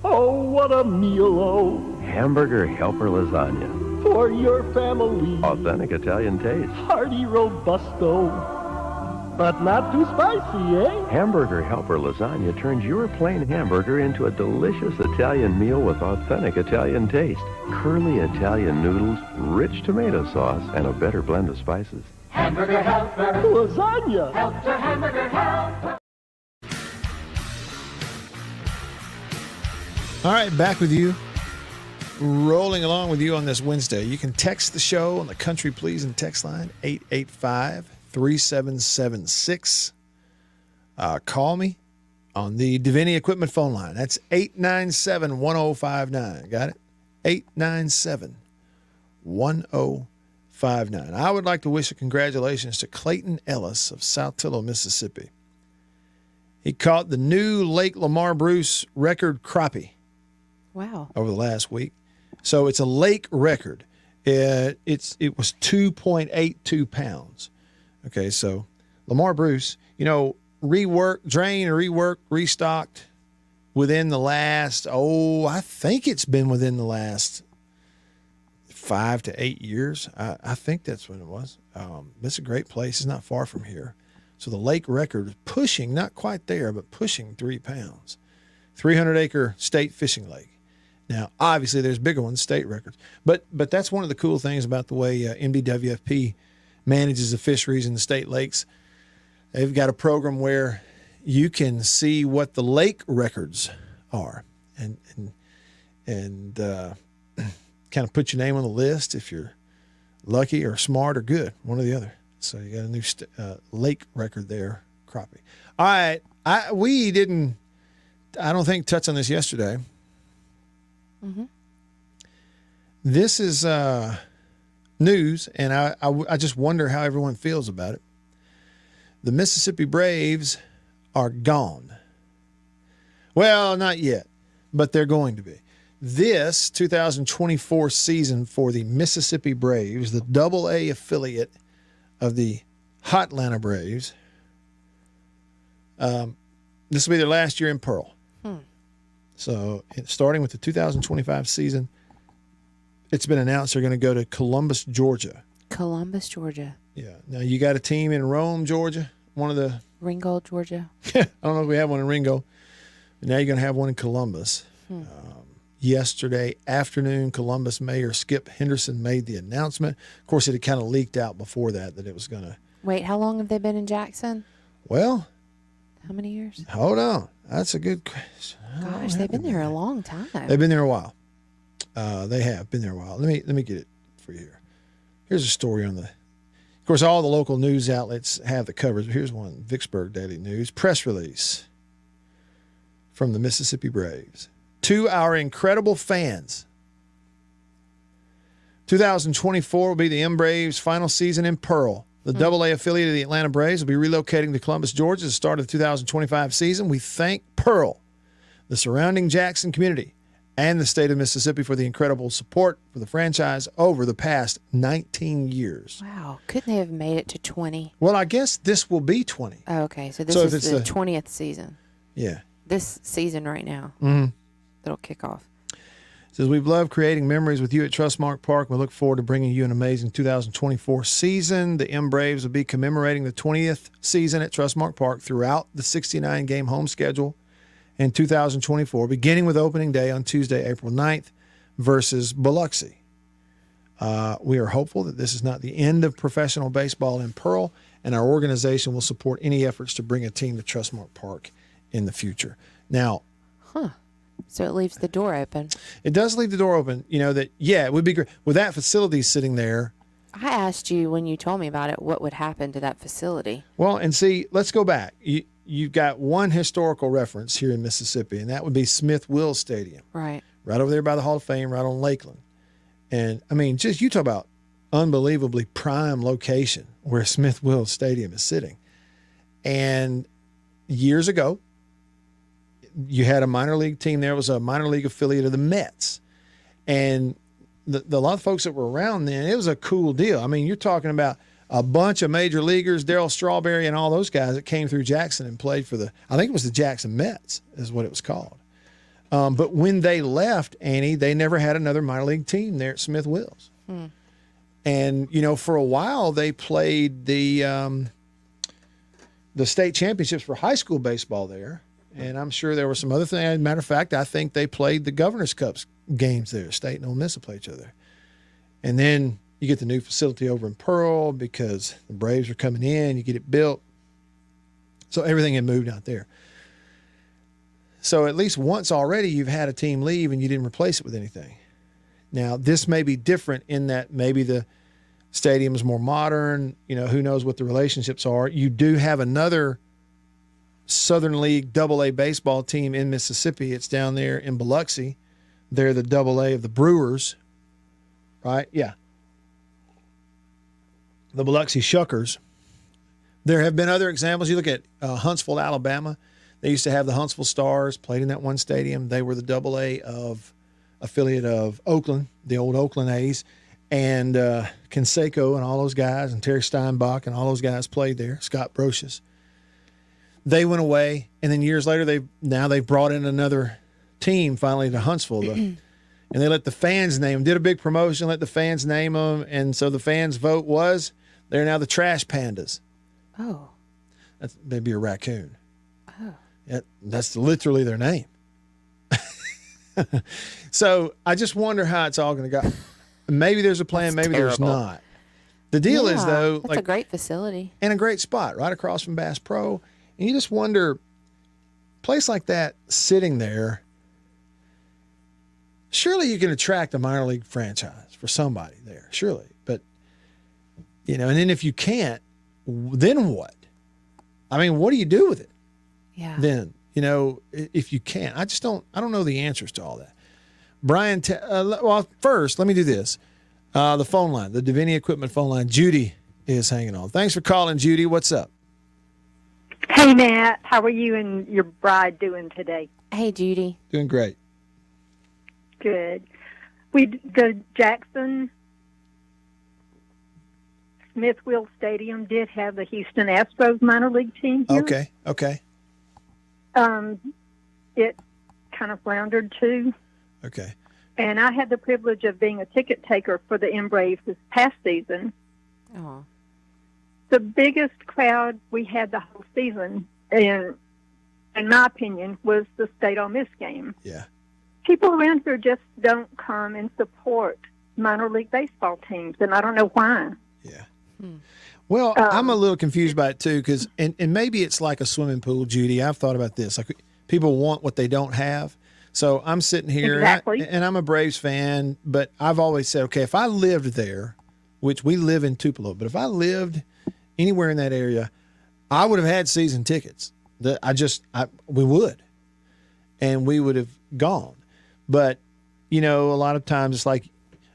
Oh, what a meal, oh, Hamburger Helper Lasagna. for your family. Authentic Italian taste. Hearty robusto, but not too spicy, eh? Hamburger Helper Lasagna turns your plain hamburger into a delicious Italian meal with authentic Italian taste. Curly Italian noodles, rich tomato sauce, and a better blend of spices. Hamburger helper. Lasagna. Helper, hamburger helper. All right, back with you. Rolling along with you on this Wednesday. You can text the show on the Country Pleasing text line, 885-3776. Call me on the Davini Equipment phone line. That's 897-1059. Got it? 897-1059. I would like to wish a congratulations to Clayton Ellis of South Tillow, Mississippi. He caught the new Lake Lamar Bruce record crappie. Wow. Over the last week. So it's a lake record. It was 2.82 pounds. Okay, so Lamar Bruce, restocked within the last, I think it's been within the last 5 to 8 years. I think that's when it was. It's a great place. It's not far from here. So the lake record is pushing, not quite there, but pushing 3 pounds. 300-acre state fishing lake. Now, obviously, there's bigger ones, state records. But that's one of the cool things about the way MDWFP manages the fisheries in the state lakes. They've got a program where you can see what the lake records are and kind of put your name on the list if you're lucky or smart or good, one or the other. So you got a new lake record there, crappie. All right, we didn't, I don't think, touch on this yesterday. Mm-hmm. This is news, and I just wonder how everyone feels about it. The Mississippi Braves are gone. Well, not yet, but they're going to be. This 2024 season for the Mississippi Braves, the AA affiliate of the Hotlanta Braves, this will be their last year in Pearl. So starting with the 2025 season, it's been announced they're going to go to Columbus, Georgia. Columbus, Georgia. Yeah. Now, you got a team in Rome, Georgia, one of the... Ringgold, Georgia. I don't know if we have one in Ringo, but now you're going to have one in Columbus. Yesterday afternoon, Columbus Mayor Skip Henderson made the announcement. Of course, it had kind of leaked out before that it was going to... Wait, how long have they been in Jackson? Well... How many years? Hold on. That's a good question. Gosh, they've been there a long time. They've been there a while. They have been there a while. Let me get it for you here. Here's a story on the... Of course, all the local news outlets have the coverage. But here's one, Vicksburg Daily News. Press release from the Mississippi Braves. To our incredible fans, 2024 will be the M Braves' final season in Pearl. The AA affiliate of the Atlanta Braves will be relocating to Columbus, Georgia at the start of the 2025 season. We thank Pearl, the surrounding Jackson community, and the state of Mississippi for the incredible support for the franchise over the past 19 years. Wow. Couldn't they have made it to 20? Well, I guess this will be 20. Oh, okay. So this is the 20th season. Yeah. This season right now. Mm-hmm. That'll kick off. Says, we've loved creating memories with you at Trustmark Park. We look forward to bringing you an amazing 2024 season. The M Braves will be commemorating the 20th season at Trustmark Park throughout the 69-game home schedule in 2024, beginning with opening day on Tuesday, April 9th versus Biloxi. We are hopeful that this is not the end of professional baseball in Pearl, and our organization will support any efforts to bring a team to Trustmark Park in the future. Now, so it leaves the door open. It does leave the door open. You know, that, yeah, it would be great. With that facility sitting there. I asked you when you told me about it what would happen to that facility. Well, and see, let's go back. You've got one historical reference here in Mississippi, and that would be Smith-Wills Stadium. Right. Right over there by the Hall of Fame, right on Lakeland. And, I mean, just you talk about unbelievably prime location where Smith-Wills Stadium is sitting. And years ago, you had a minor league team there. It was a minor league affiliate of the Mets. And the lot of folks that were around then, it was a cool deal. I mean, you're talking about a bunch of major leaguers, Darryl Strawberry and all those guys that came through Jackson and played for I think it was the Jackson Mets is what it was called. But when they left, Annie, they never had another minor league team there at Smith-Wills. And, you know, for a while they played the state championships for high school baseball there. And I'm sure there were some other things. As a matter of fact, I think they played the Governor's Cup games there. State and Ole Miss will play each other. And then you get the new facility over in Pearl because the Braves are coming in. You get it built. So everything had moved out there. So at least once already you've had a team leave and you didn't replace it with anything. Now, this may be different in that maybe the stadium is more modern. You know, who knows what the relationships are. You do have another Southern League AA baseball team in Mississippi. It's down there in Biloxi. They're the AA of the Brewers, right? Yeah. The Biloxi Shuckers. There have been other examples. You look at Huntsville, Alabama. They used to have the Huntsville Stars, played in that one stadium. They were the AA of affiliate of Oakland, the old Oakland A's, and Canseco and all those guys, and Terry Steinbach and all those guys played there, Scott Brocious. They went away, and then years later, they've brought in another team finally to Huntsville, and they let the fans name them. Did a big promotion, let the fans name them, and so the fans' vote was they're now the Trash Pandas. Oh, that's maybe a raccoon. Oh, that's literally their name. So I just wonder how it's all going to go. Maybe there's a plan, maybe there's not. The deal is though, that's a great facility and a great spot right across from Bass Pro. And you just wonder, a place like that sitting there, surely you can attract a minor league franchise for somebody there, surely. But, you know, and then if you can't, then what? I mean, what do you do with it? Yeah. Then, you know, if you can't. I don't know the answers to all that. Brian, well, first, let me do this. The phone line, the Davini Equipment phone line, Judy is hanging on. Thanks for calling, Judy. What's up? Hey, Matt. How are you and your bride doing today? Hey, Judy. Doing great. Good. The Jackson Smith-Wills Stadium did have the Houston Astros minor league team here. Okay. It kind of floundered too. Okay. And I had the privilege of being a ticket taker for the M Braves this past season. Oh. The biggest crowd we had the whole season, in my opinion, was the State Ole Miss game. Yeah. People around here just don't come and support minor league baseball teams, and I don't know why. Yeah. Well, I'm a little confused by it too, because and maybe it's like a swimming pool, Judy. I've thought about this. Like people want what they don't have. So I'm sitting here, and I'm a Braves fan, but I've always said, okay, if I lived there, which we live in Tupelo, but if I lived anywhere in that area, I would have had season tickets. We would, and we would have gone. But, you know, a lot of times it's like,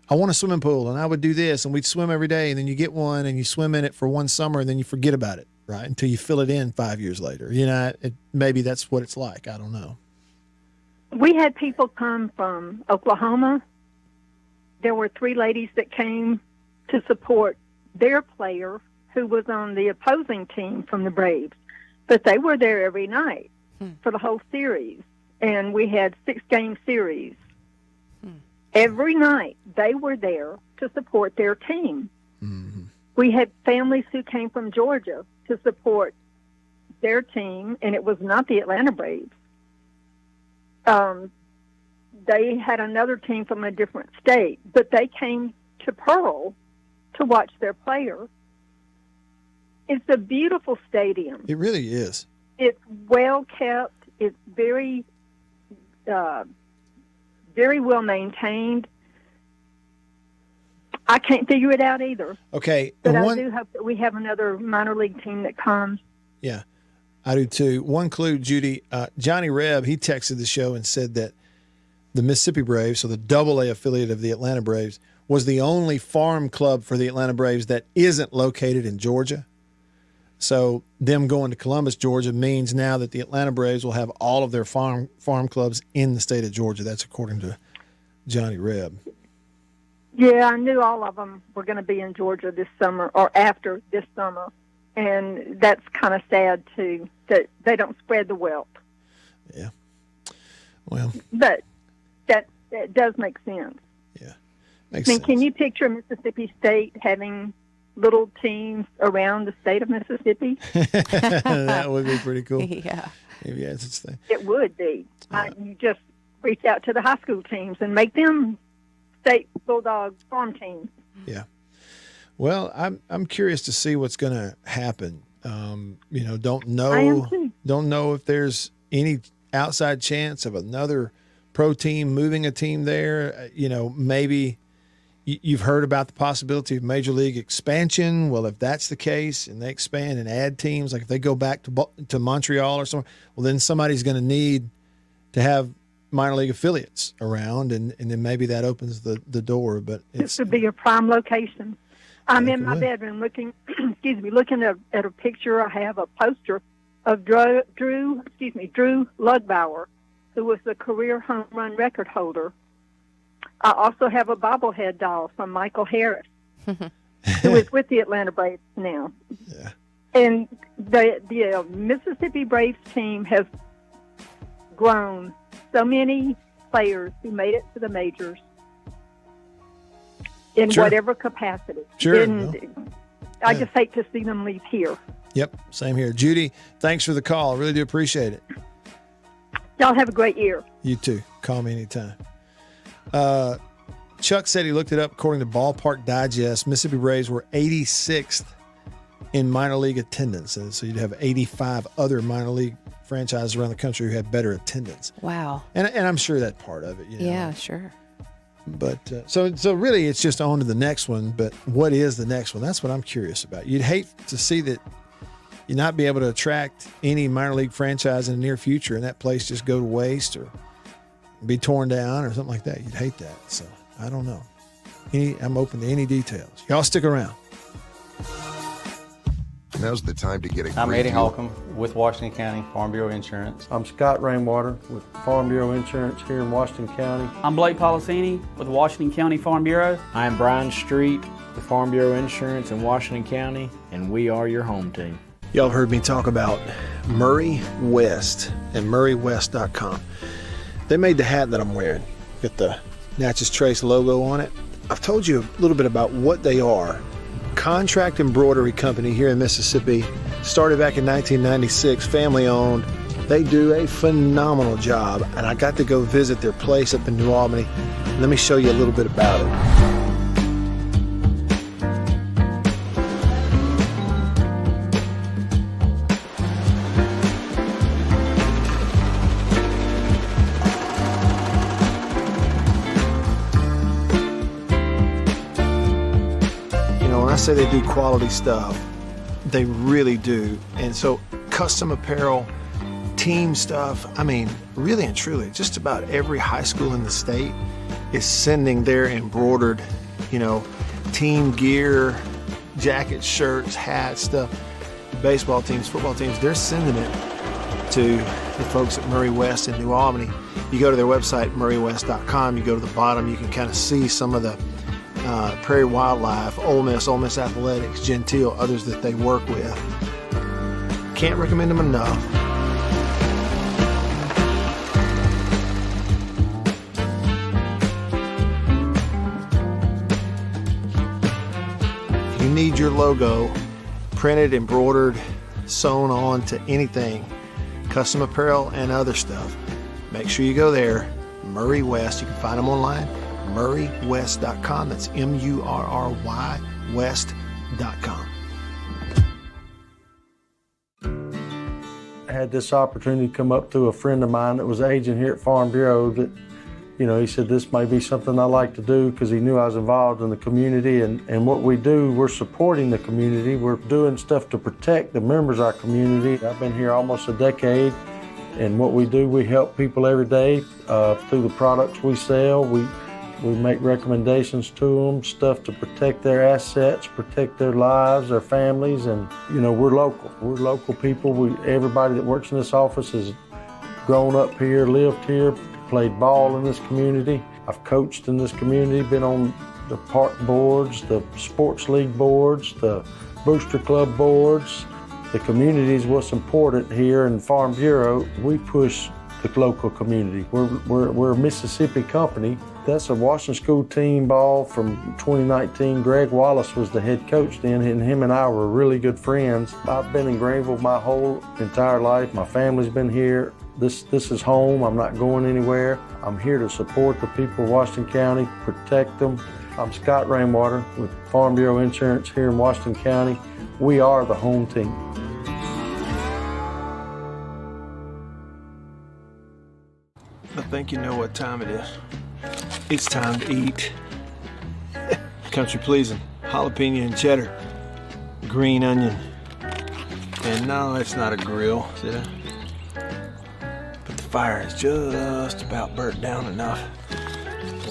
I want a swimming pool, and I would do this, and we'd swim every day, and then you get one, and you swim in it for one summer, and then you forget about it, right, until you fill it in 5 years later. You know, maybe that's what it's like. I don't know. We had people come from Oklahoma. There were 3 ladies that came to support their player who was on the opposing team from the Braves. But they were there every night for the whole series. And we had 6-game series. every night they were there to support their team. We had families who came from Georgia to support their team, and it was not the Atlanta Braves. They had another team from a different state, but they came to Pearl to watch their player. It's a beautiful stadium. It really is. It's well kept. It's very, very well maintained. I can't figure it out either. Okay. But I do hope that we have another minor league team that comes. Yeah, I do too. One clue, Judy. Johnny Reb, he texted the show and said that the Mississippi Braves, so the AA affiliate of the Atlanta Braves, was the only farm club for the Atlanta Braves that isn't located in Georgia. So them going to Columbus, Georgia, means now that the Atlanta Braves will have all of their farm clubs in the state of Georgia. That's according to Johnny Reb. Yeah, I knew all of them were going to be in Georgia this summer or after this summer. And that's kind of sad, too, that they don't spread the wealth. Yeah. Well. But that does make sense. Yeah. Makes sense. Can you picture Mississippi State having little teams around the state of Mississippi? That would be pretty cool. Yeah. Maybe that's its thing. It would be. You just reach out to the high school teams and make them state Bulldog farm teams. Yeah. Well, I'm curious to see what's going to happen. Don't know if there's any outside chance of another pro team moving a team there. Maybe you've heard about the possibility of major league expansion. Well, if that's the case and they expand and add teams, like if they go back to Montreal or somewhere, well, then somebody's going to need to have minor league affiliates around, and then maybe that opens the door. But this would be a prime location. I'm in my bedroom looking at a picture. I have a poster of Drew Ludbauer, who was the career home run record holder. I also have a bobblehead doll from Michael Harris, who is with the Atlanta Braves now. Yeah. And the Mississippi Braves team has grown so many players who made it to the majors in whatever capacity. Sure. I just hate to see them leave here. Yep, same here. Judy, thanks for the call. I really do appreciate it. Y'all have a great year. You too. Call me anytime. Chuck said he looked it up. According to Ballpark Digest, Mississippi Braves were 86th in minor league attendance. And so you'd have 85 other minor league franchises around the country who had better attendance. Wow. And I'm sure that's part of it. Yeah, sure. But so really it's just on to the next one. But what is the next one? That's what I'm curious about. You'd hate to see that you not be able to attract any minor league franchise in the near future and that place just go to waste or be torn down or something like that. You'd hate that. So I don't know. I'm open to any details. Y'all stick around. Now's the time to get a great I'm Eddie deal. Holcomb with Washington County Farm Bureau Insurance. I'm Scott Rainwater with Farm Bureau Insurance here in Washington County. I'm Blake Policini with Washington County Farm Bureau. I'm Brian Street with Farm Bureau Insurance in Washington County, and we are your home team. Y'all have heard me talk about Murray West and MurrayWest.com. They made the hat that I'm wearing. Got the Natchez Trace logo on it. I've told you a little bit about what they are. Contract embroidery company here in Mississippi. Started back in 1996, family owned. They do a phenomenal job, and I got to go visit their place up in New Albany. Let me show you a little bit about it. I say they do quality stuff. They really do. And so custom apparel, team stuff, I mean, really and truly, just about every high school in the state is sending their embroidered, team gear, jackets, shirts, hats, stuff. Baseball teams, football teams, they're sending it to the folks at Murray West in New Albany. You go to their website, MurrayWest.com, you go to the bottom, you can kind of see some of the Prairie Wildlife, Ole Miss Athletics, Gentile, others that they work with. Can't recommend them enough. need your logo printed, embroidered, sewn on to anything, custom apparel and other stuff, make sure you go there. Murray West. You can find them online. MurrayWest.com. That's MURRY West.com. I had this opportunity come up to a friend of mine that was an agent here at Farm Bureau that, you know, he said this may be something I like to do because he knew I was involved in the community. And what we do, we're supporting the community. We're doing stuff to protect the members of our community. I've been here almost a decade. And what we do, we help people every day through the products we sell. We make recommendations to them, stuff to protect their assets, protect their lives, their families, and you know, we're local. We're local people. Everybody that works in this office has grown up here, lived here, played ball in this community. I've coached in this community, been on the park boards, the sports league boards, the booster club boards. The community is what's important here in Farm Bureau. We push the local community. We're a Mississippi company. That's a Washington School team ball from 2019. Greg Wallace was the head coach then, and him and I were really good friends. I've been in Greenville my whole entire life. My family's been here. This is home. I'm not going anywhere. I'm here to support the people of Washington County, protect them. I'm Scott Rainwater with Farm Bureau Insurance here in Washington County. We are the home team. I think you know what time it is. It's time to eat. Country pleasing, jalapeno and cheddar, green onion. And no, it's not a grill, see that? But the fire is just about burnt down enough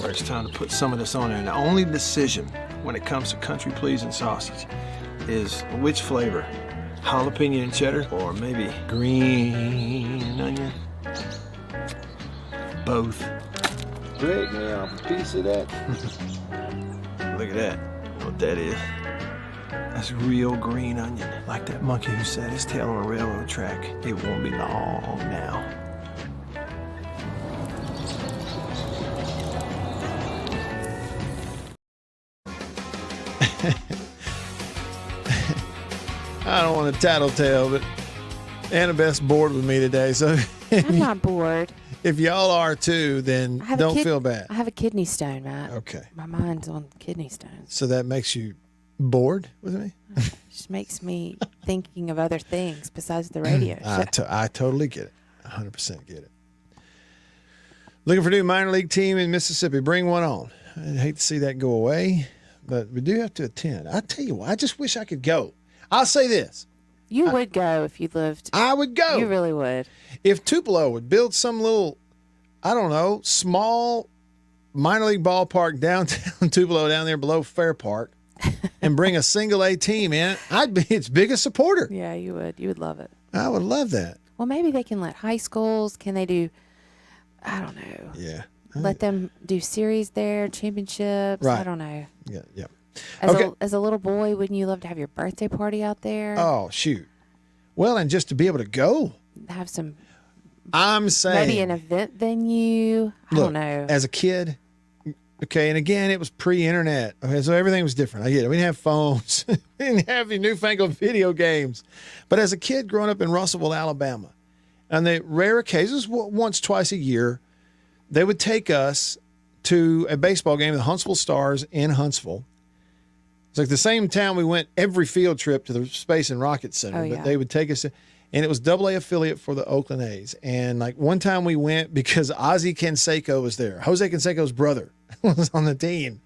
where it's time to put some of this on there. And the only decision when it comes to country pleasing sausage is which flavor, jalapeno and cheddar or maybe green onion. Both. Break me off a piece of that. Look at that. What that is. That's real green onion. Like that monkey who set his tail on a railroad track. It won't be long now. I don't want to tattletale, but Annabeth's bored with me today, so I'm not bored. If y'all are too, then don't feel bad. I have a kidney stone, Matt. Okay. My mind's on kidney stones. So that makes you bored with me? It just makes me thinking of other things besides the radio show. I totally get it. 100% get it. Looking for a new minor league team in Mississippi. Bring one on. I'd hate to see that go away, but we do have to attend. I tell you what, I just wish I could go. I'll say this. You would go if you lived. I would go. You really would. If Tupelo would build some little, I don't know, small minor league ballpark downtown Tupelo down there below Fair Park and bring a single A team in, I'd be its biggest supporter. Yeah, you would. You would love it. I would love that. Well, maybe they can let high schools, can they do, I don't know. Yeah. Let them do series there, championships. Right. I don't know. Yeah. As a little boy, wouldn't you love to have your birthday party out there? Oh, shoot. Well, and just to be able to go. Have some. I'm saying. Maybe an event venue. I don't know. As a kid, okay, and again, it was pre-internet. Okay, so everything was different. I get it. We didn't have phones. We didn't have these newfangled video games. But as a kid growing up in Russellville, Alabama, on the rare occasions, once, twice a year, they would take us to a baseball game, the Huntsville Stars in Huntsville. It's like the same town we went every field trip to the Space and Rocket Center, but they would take us, and it was AA affiliate for the Oakland A's. And like one time we went because 𝙁🫢 Canseco was there. Jose Canseco's brother was on the team.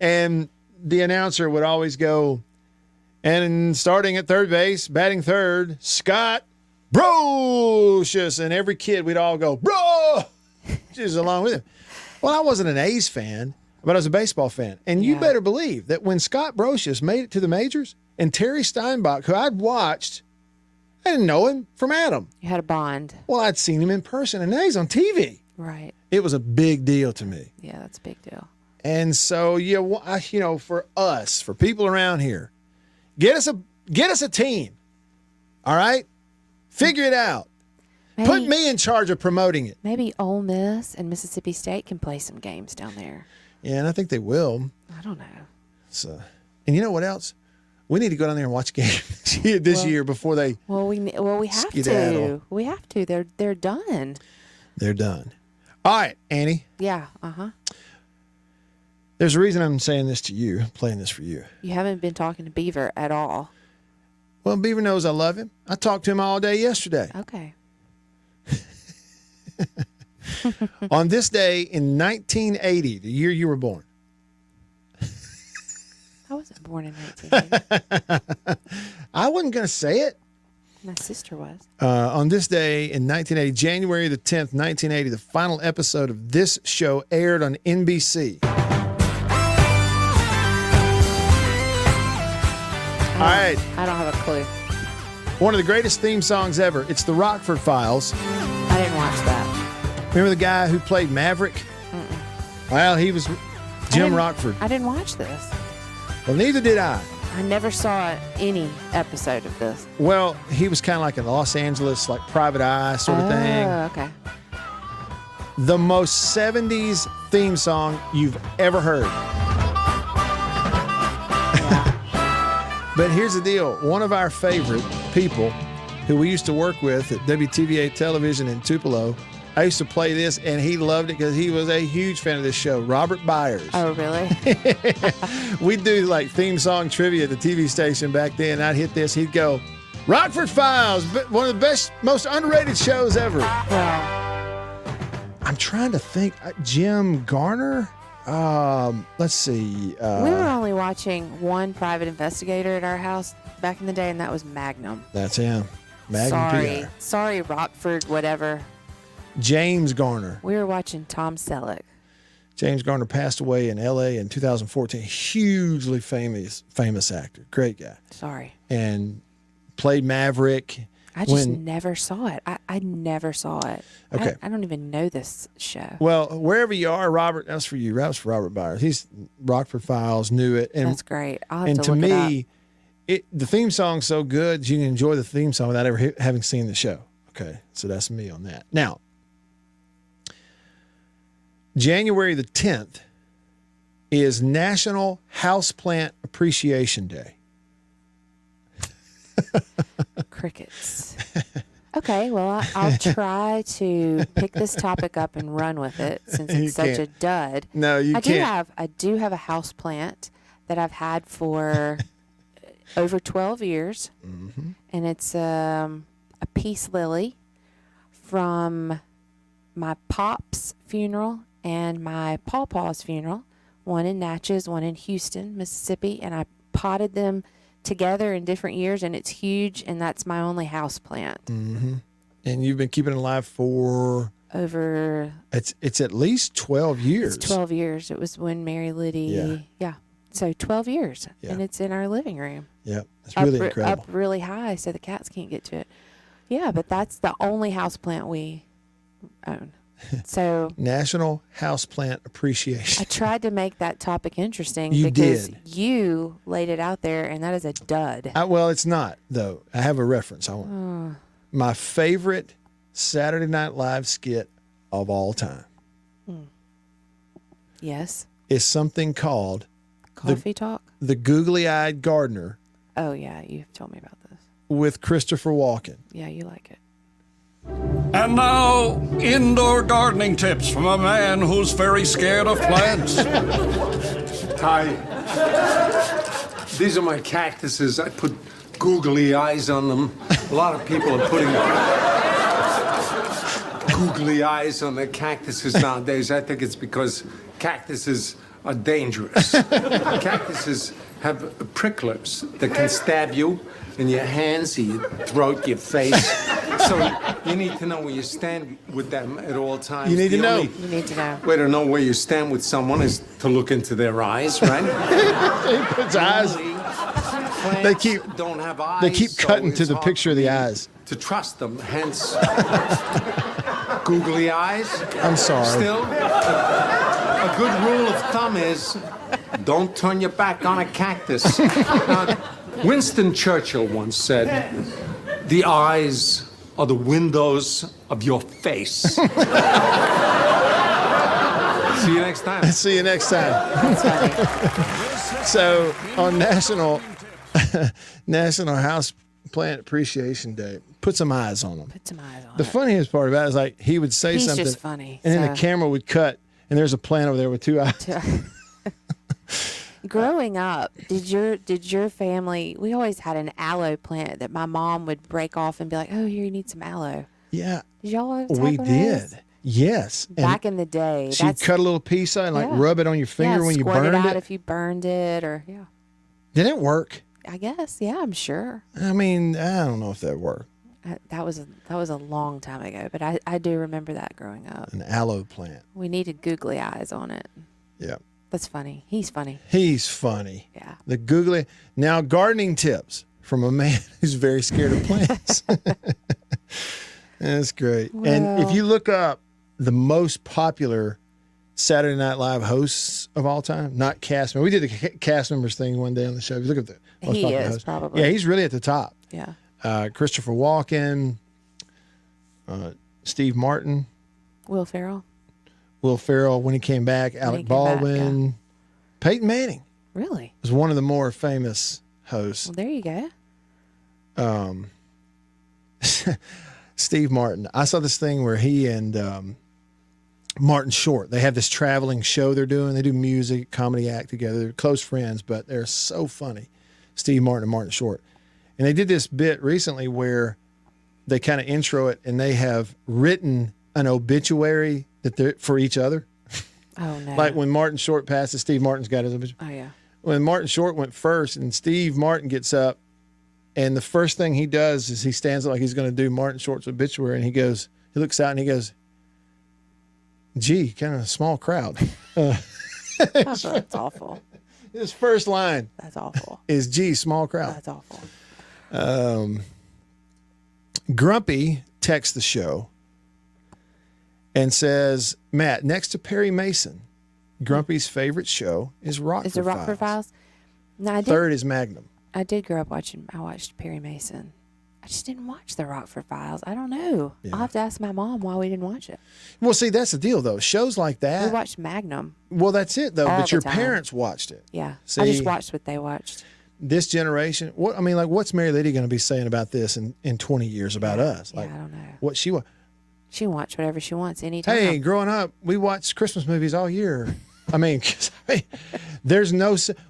And the announcer would always go, and starting at third base, batting third, Scott Brocious. And every kid, we'd all go, bro, just along with him. Well, I wasn't an A's fan, but I was a baseball fan. And you better believe that when Scott Brocious made it to the majors and Terry Steinbach, who I'd watched, I didn't know him from Adam. You had a bond. Well, I'd seen him in person, and now he's on TV. Right. It was a big deal to me. Yeah, that's a big deal. And so, for us, for people around here, get us a team. All right? Figure it out. Maybe, put me in charge of promoting it. Maybe Ole Miss and Mississippi State can play some games down there. Yeah, and I think they will. I don't know. So, And you know what else? We need to go down there and watch a game this year before they. Well, we have skedaddle. to. We have to. They're done. They're done. All right, Annie. Yeah. There's a reason I'm saying this to you, playing this for you. You haven't been talking to Beaver at all. Well, Beaver knows I love him. I talked to him all day yesterday. Okay. On this day in 1980, the year you were born. I wasn't born in 1980. I wasn't going to say it. My sister was. On this day in 1980, January the 10th, 1980, the final episode of this show aired on NBC. All right. I don't have a clue. One of the greatest theme songs ever. It's the Rockford Files. I didn't watch that. Remember the guy who played Maverick? Well, he was Jim Rockford. I didn't watch this. Well, neither did I. I never saw any episode of this. Well, he was kind of like a Los Angeles, like Private Eye sort of thing. Oh, okay. The most 70s theme song you've ever heard. But here's the deal. One of our favorite people who we used to work with at WTVA Television in Tupelo, I used to play this, and he loved it because he was a huge fan of this show, Robert Byers. Oh, really? We'd do like theme song trivia at the TV station back then. I'd hit this. He'd go, Rockford Files, one of the best, most underrated shows ever. Wow. I'm trying to think. Jim Garner? Let's see. We were only watching one private investigator at our house back in the day, and that was Magnum. That's him. Magnum PR. Sorry, Rockford, whatever. James Garner. We were watching Tom Selleck. James Garner passed away in L.A. in 2014. Hugely famous actor. Great guy. Sorry. And played Maverick. I just never saw it. I never saw it. Okay. I don't even know this show. Well, wherever you are, Robert, that's for you. That was for Robert Byers. He's Rockford Files, knew it. And, that's great. I'll have and to look me, it up. The theme song's so good, you can enjoy the theme song without ever having seen the show. Okay, so that's me on that. Now, January the 10th is National Houseplant Appreciation Day. Crickets. Okay, well, I'll try to pick this topic up and run with it since it's such a dud. No, you can't. I do have a house plant that I've had for over 12 years, and it's a peace lily from my pop's funeral and my pawpaw's funeral, one in Natchez, one in Houston, Mississippi, and I potted them together in different years, and it's huge, and that's my only house plant. And you've been keeping it alive for over it's at least 12 years. It's 12 years. It was when Mary Liddy so 12 years, and it's in our living room. It's really incredible. Up really high so the cats can't get to it. But that's the only house plant we own. So National Houseplant Appreciation. I tried to make that topic interesting because you laid it out there, and that is a dud. Well, it's not, though. I have a reference. My favorite Saturday Night Live skit of all time. Yes. Is something called Coffee Talk? The Googly-Eyed Gardener. Oh, yeah. You've told me about this. With Christopher Walken. Yeah, you like it. And now, indoor gardening tips from a man who's very scared of plants. Hi. These are my cactuses. I put googly eyes on them. A lot of people are putting googly eyes on their cactuses nowadays. I think it's because cactuses are dangerous. Cactuses have pricklers that can stab you in your hands, your throat, your face. So you need to know where you stand with them at all times. You need to know. You need to know. Way to know where you stand with someone is to look into their eyes, right? He puts eyes. They keep don't have eyes. They keep cutting so to the picture of the eyes. To trust them, hence googly eyes. I'm sorry. Still, a good rule of thumb is don't turn your back on a cactus. Winston Churchill once said, "The eyes are the windows of your face." See you next time. See you next time. So on National House Plant Appreciation Day, put some eyes on them. Put some eyes on The funniest part about it is like he would say He's something, just funny, and then so- the camera would cut, and there's a plant over there with two eyes. Growing up, did your family? We always had an aloe plant that my mom would break off and be like, "Oh, here, you need some aloe." Yeah, Did y'all always have we one of did. those? Yes, and Back in the day, she'd cut a little piece out and like rub it on your finger when you squirt burned it out it. if you burned it, or Did it work? I guess, yeah, I'm sure. I mean, I don't know if that worked. That was a long time ago, but I do remember that growing up. An aloe plant. We needed googly eyes on it. Yeah. That's funny. He's funny. He's funny. Yeah. The googly. Now, gardening tips from a man who's very scared of plants. That's great. And if you look up the most popular Saturday Night Live hosts of all time, not cast members. We did the cast members thing one day on the show. If you look at the most popular hosts. Probably. Yeah, he's really at the top. Yeah. Christopher Walken, Steve Martin, Will Ferrell when he came back, Alec Baldwin, Peyton Manning. Really? Was one of the more famous hosts. Well, there you go. Steve Martin. I saw this thing where he and Martin Short, they have this traveling show they're doing. They do music, comedy act together. They're close friends, but they're so funny. Steve Martin and Martin Short. And they did this bit recently where they kind of intro it, and they have written an obituary that they're for each other. Oh, no. Like when Martin Short passes, Steve Martin's got his obituary. Oh, yeah. When Martin Short went first, and Steve Martin gets up, and the first thing he does is he stands up like he's going to do Martin Short's obituary, and he looks out and he goes, "Gee, kind of a small crowd." That's awful. His first line. That's awful. Is "Gee, small crowd." That's awful. Grumpy texts the show and says, "Matt, next to Perry Mason, Grumpy's favorite show is Rockford Is it Rockford Files? No, Third is Magnum." I did grow up I watched Perry Mason. I just didn't watch the Rockford Files. I don't know. Yeah. I'll have to ask my mom why we didn't watch it. Well, see, that's the deal, though. Shows like that. We watched Magnum. Well, that's it, though. All But your the time. parents watched it. Yeah. See, I just watched what they watched. This generation, what's Mary Liddy going to be saying about this in 20 years about us? Like, I don't know. What she wa- She can watch whatever she wants anytime. Hey, growing up, we watched Christmas movies all year.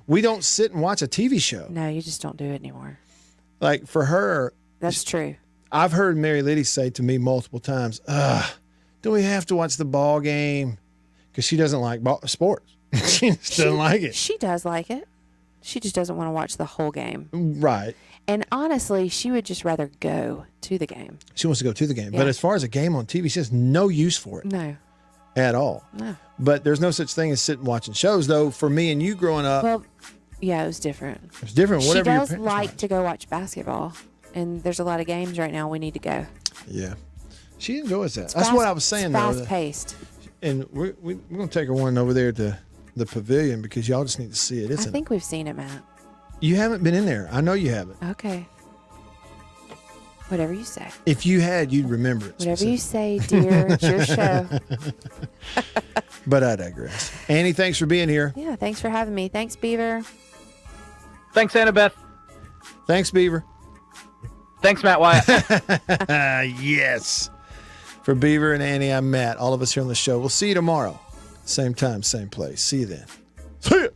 We don't sit and watch a TV show. No, you just don't do it anymore. Like for her. That's true. I've heard Mary Liddy say to me multiple times, do we have to watch the ball game? Because she doesn't like sports. She just doesn't like it. She does like it. She just doesn't want to watch the whole game. Right. And honestly, she would just rather go to the game. She wants to go to the game. Yeah. But as far as a game on TV, she has no use for it. No. At all. No. But there's no such thing as sitting watching shows, though. For me and you growing up, Well, yeah, it was different. it's different. Whatever She your does parents like to go watch basketball, and there's a lot of games right now we need to go. Yeah. She enjoys that. It's That's fast- what I was saying, it's though. fast-paced. And we're going to take her one over there to the pavilion because y'all just need to see it. I think we've seen it, Matt. You haven't been in there. I know you haven't. Okay. Whatever you say. If you had, you'd remember it. Whatever you say, dear. It's your show. But I digress. Annie, thanks for being here. Yeah, thanks for having me. Thanks, Beaver. Thanks, Annabeth. Thanks, Beaver. Thanks, Matt Wyatt. Yes. For Beaver and Annie, I'm Matt. All of us here on the show. We'll see you tomorrow. Same time, same place. See you then. See ya.